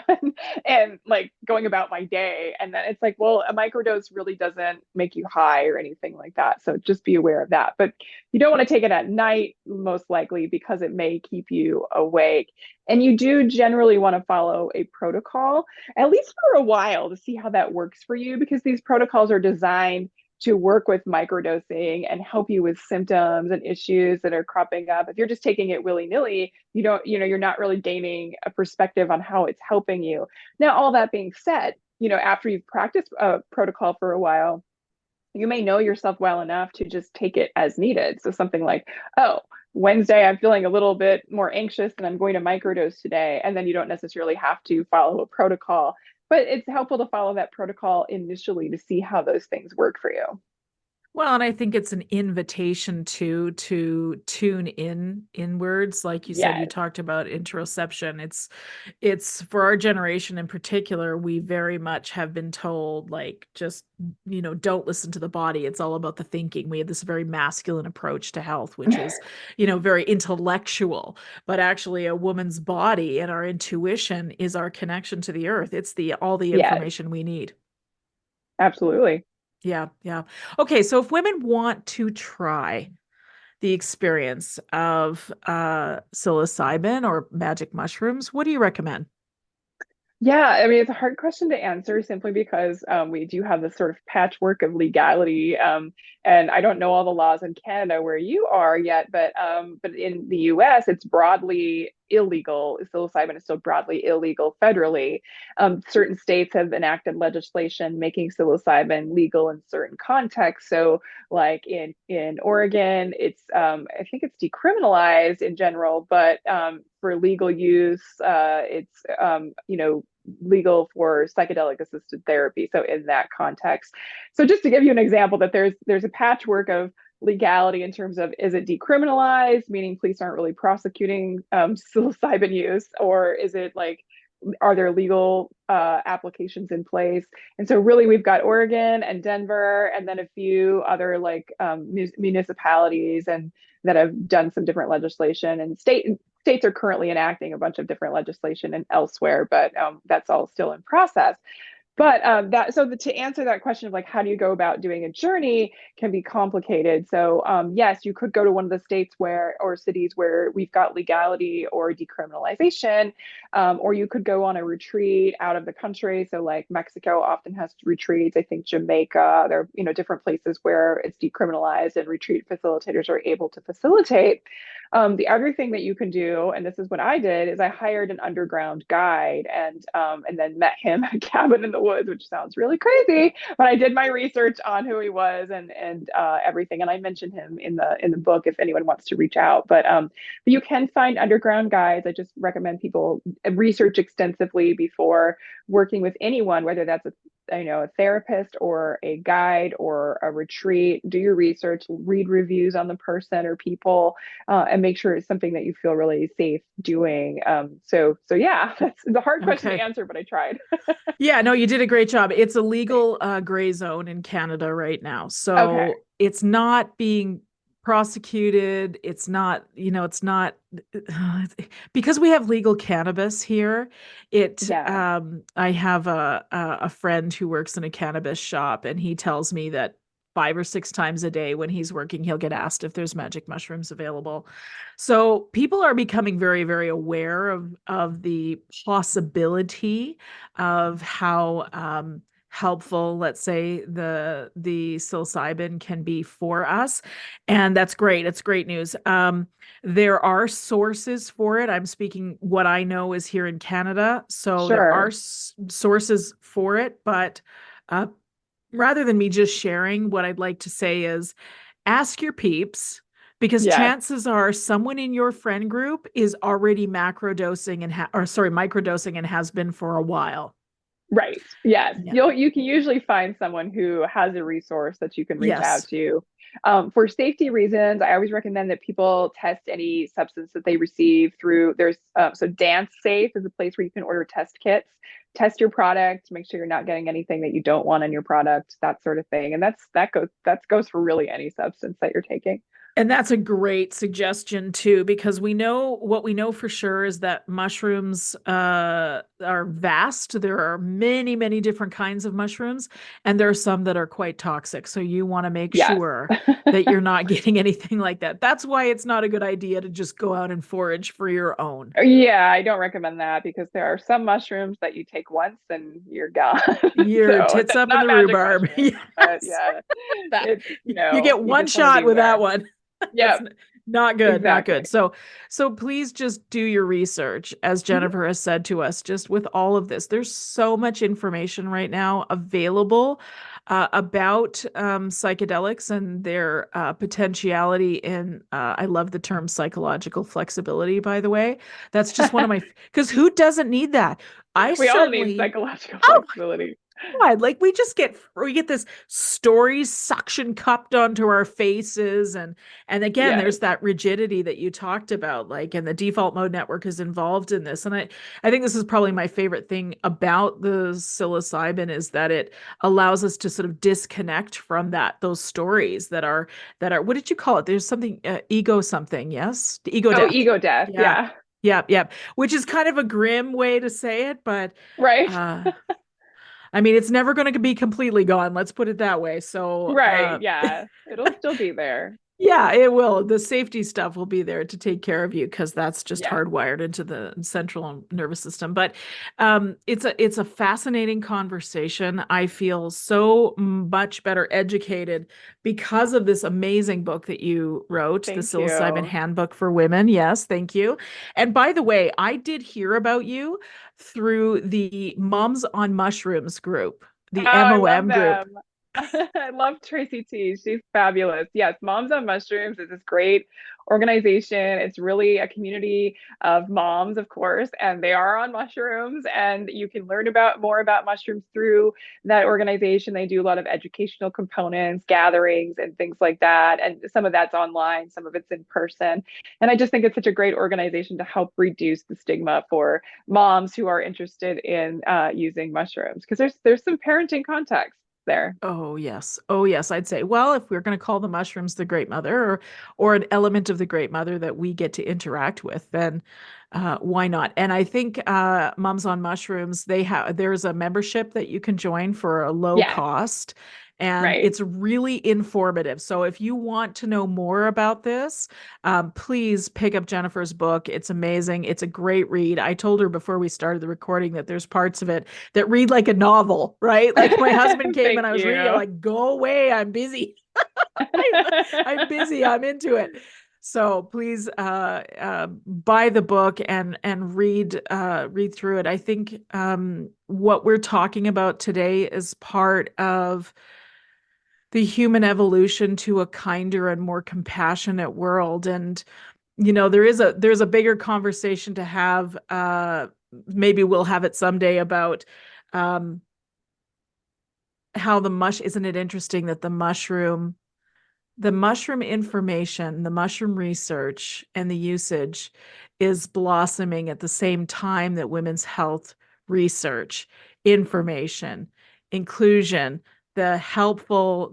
and like going about my day. And then it's like, well, a microdose really doesn't make you high or anything like that. So just be aware of that. But you don't want to take it at night, most likely, because it may keep you awake. And you do generally want to follow a protocol, at least for a while, to see how that works for you, because these protocols are designed to work with microdosing and help you with symptoms and issues that are cropping up. If you're just taking it willy-nilly, you don't, you know, you're not really gaining a perspective on how it's helping you. Now, all that being said, you know, after you've practiced a protocol for a while, you may know yourself well enough to just take it as needed. So something like, oh, Wednesday, I'm feeling a little bit more anxious and I'm going to microdose today. And then you don't necessarily have to follow a protocol, but it's helpful to follow that protocol initially to see how those things work for you. Well, and I think it's an invitation to tune inwards. Like you said, you Yes. talked about interoception. It's for our generation in particular, we very much have been told, like, just, don't listen to the body. It's all about the thinking. We have this very masculine approach to health, which is, very intellectual. But actually a woman's body and our intuition is our connection to the earth. It's all the Yes, information we need. absolutely. Yeah, yeah. Okay, so if women want to try the experience of psilocybin or magic mushrooms, what do you recommend? Yeah, I mean, it's a hard question to answer simply because we do have this sort of patchwork of legality. And I don't know all the laws in Canada where you are yet, but in the US, it's broadly illegal. Psilocybin is still broadly illegal federally. Certain states have enacted legislation making psilocybin legal in certain contexts. So, like in Oregon, it's I think it's decriminalized in general, but for legal use, it's legal for psychedelic assisted therapy. So in that context, so just to give you an example, that there's a patchwork of legality in terms of, is it decriminalized, meaning police aren't really prosecuting psilocybin use, or is it like, are there legal applications in place? And so really we've got Oregon and Denver and then a few other like municipalities and that have done some different legislation, and states are currently enacting a bunch of different legislation and elsewhere, but that's all still in process. But to answer that question of like, how do you go about doing a journey can be complicated. So yes, you could go to one of the states or cities where we've got legality or decriminalization, or you could go on a retreat out of the country. So like Mexico often has retreats. I think Jamaica, there are, different places where it's decriminalized and retreat facilitators are able to facilitate. The other thing that you can do, and this is what I did, is I hired an underground guide and then met him at a cabin in the woods, which sounds really crazy, but I did my research on who he was and everything, and I mentioned him in the book if anyone wants to reach out. But you can find underground guides. I just recommend people research extensively before working with anyone, whether that's a therapist or a guide or a retreat. Do your research, read reviews on the person or people, and make sure it's something that you feel really safe doing. So yeah, that's a hard question to answer, but I tried. Yeah, no, you did a great job. It's a legal gray zone in Canada right now. So it's not being prosecuted. It's not, because we have legal cannabis here. I have a friend who works in a cannabis shop, and he tells me that 5 or 6 times a day when he's working, he'll get asked if there's magic mushrooms available. So people are becoming very, very aware of the possibility of how helpful, let's say, the psilocybin can be for us. And that's great. It's great news. There are sources for it. I'm speaking what I know is here in Canada. So there are sources for it, but rather than me just sharing, what I'd like to say is ask your peeps, because chances are someone in your friend group is already microdosing and has been for a while. Right. Yes. Yeah. You can usually find someone who has a resource that you can reach out to. For safety reasons, I always recommend that people test any substance that they receive through so Dance Safe is a place where you can order test kits, test your product, make sure you're not getting anything that you don't want in your product, that sort of thing. And that goes for really any substance that you're taking. And that's a great suggestion too, because we know for sure is that mushrooms are vast. There are many, many different kinds of mushrooms, and there are some that are quite toxic. So you want to make sure that you're not getting anything like that. That's why it's not a good idea to just go out and forage for your own. Yeah, I don't recommend that, because there are some mushrooms that you take once and you're gone. Your tits up in the rhubarb. Yes. You get one shot with that one. Yeah. Not good. Exactly. Not good. So please just do your research, as Jennifer has said to us, just with all of this. There's so much information right now available. about psychedelics and their potentiality in, I love the term psychological flexibility, by the way. That's just one of my, because who doesn't need that? I We all need certainly, psychological oh flexibility. God, like we get this stories suction cupped onto our faces, and again Yes. there's that rigidity that you talked about, like, and the default mode network is involved in this. And I think this is probably my favorite thing about the psilocybin is that it allows us to sort of disconnect from those stories that are what did you call it? There's something ego something, yes? The ego Oh, death. ego death. Yeah. Yeah. Yeah. Which is kind of a grim way to say it, but Right. uh I mean, it's never going to be completely gone. Let's put it that way. So, Right. Yeah. It'll still be there. yeah, it will. The safety stuff will be there to take care of you because that's just Yeah. hardwired into the central nervous system. But it's a fascinating conversation. I feel so much better educated because of this amazing book that you wrote, the Thank Psilocybin you. Handbook for Women. Yes, thank you. And by the way, I did hear about you through the Moms on Mushrooms group, Oh, the I love MOM group. them. I love Tracy T. She's fabulous. Yes, Moms on Mushrooms is this great organization. It's really a community of moms, of course, and they are on mushrooms. And you can learn about more about mushrooms through that organization. They do a lot of educational components, gatherings, and things like that. And some of that's online, some of it's in person. And I just think it's such a great organization to help reduce the stigma for moms who are interested in using mushrooms because there's some parenting context there. Oh yes. Oh yes, I'd say. Well, if we're going to call the mushrooms the great mother or an element of the great mother that we get to interact with, then why not? And I think Mums on Mushrooms, there's a membership that you can join for a low Yes, cost. And right. it's really informative. So if you want to know more about this, please pick up Jennifer's book. It's amazing. It's a great read. I told her before we started the recording that there's parts of it that read like a novel, right? Like my husband came and Thank I was reading it you. like, go away, I'm busy. I'm busy, I'm into it. So please buy the book and read through it. I think what we're talking about today is part of the human evolution to a kinder and more compassionate world. And there's a bigger conversation to have. Maybe we'll have it someday about um, how isn't it interesting that the mushroom information, the mushroom research and the usage is blossoming at the same time that women's health research, information, inclusion, the helpful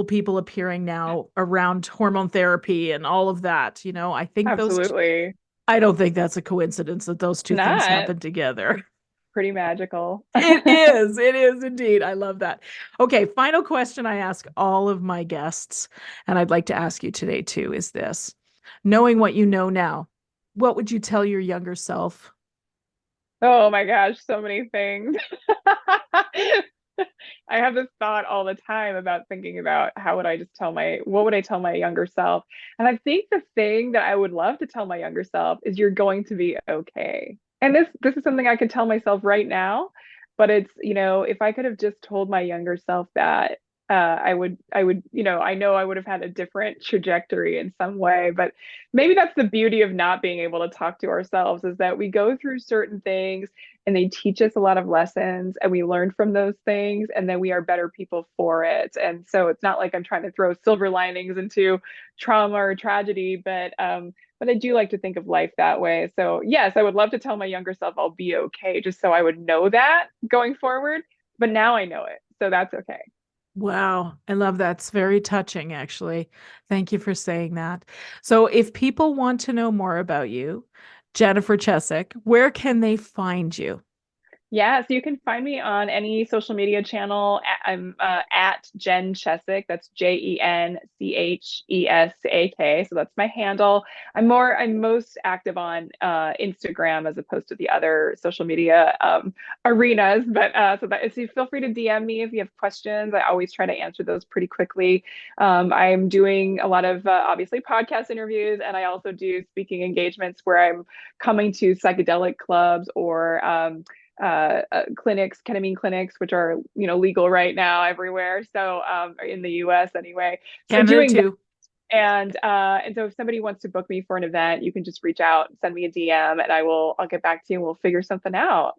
people appearing now around hormone therapy and all of that. I think Absolutely. I don't think that's a coincidence that those two things Not happen together. pretty magical. It is. It is indeed. I love that. Okay, final question I ask all of my guests, and I'd like to ask you today too, is this. Knowing what you know now, what would you tell your younger self? Oh my gosh, so many things. I have this thought all the time about thinking about what would I tell my younger self? And I think the thing that I would love to tell my younger self is you're going to be okay. And this is something I could tell myself right now, but it's, if I could have just told my younger self that I would, I know I would have had a different trajectory in some way, but maybe that's the beauty of not being able to talk to ourselves is that we go through certain things and they teach us a lot of lessons and we learn from those things and then we are better people for it. And so it's not like I'm trying to throw silver linings into trauma or tragedy, but I do like to think of life that way. So yes, I would love to tell my younger self I'll be okay, just so I would know that going forward. But now I know it. So that's okay. Wow, I love that. It's very touching, actually. Thank you for saying that. So, if people want to know more about you, Jennifer Chesak, where can they find you? Yeah, so you can find me on any social media channel. I'm at Jen Chesak. That's JenChesak. So that's my handle. I'm most active on Instagram as opposed to the other social media arenas. But so you feel free to DM me if you have questions. I always try to answer those pretty quickly. I'm doing a lot of obviously podcast interviews, and I also do speaking engagements where I'm coming to psychedelic clubs or clinics, ketamine clinics, which are, legal right now everywhere. So in the US anyway. So Canada doing that. too. And so if somebody wants to book me for an event, you can just reach out, send me a DM, and I'll get back to you and we'll figure something out.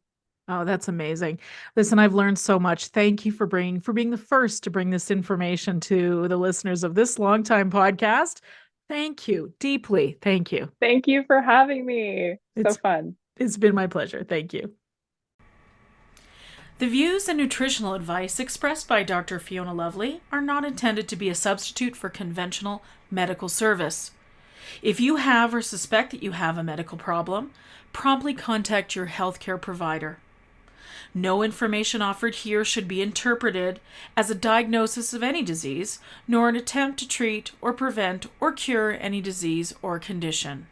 Oh, that's amazing. Listen, I've learned so much. Thank you for being the first to bring this information to the listeners of this longtime podcast. Thank you deeply. Thank you. Thank you for having me. So fun. It's been my pleasure. Thank you. The views and nutritional advice expressed by Dr. Fiona Lovely are not intended to be a substitute for conventional medical service. If you have or suspect that you have a medical problem, promptly contact your healthcare provider. No information offered here should be interpreted as a diagnosis of any disease, nor an attempt to treat or prevent or cure any disease or condition.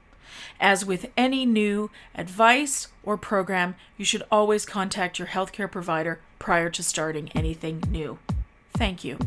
As with any new advice or program, you should always contact your healthcare provider prior to starting anything new. Thank you.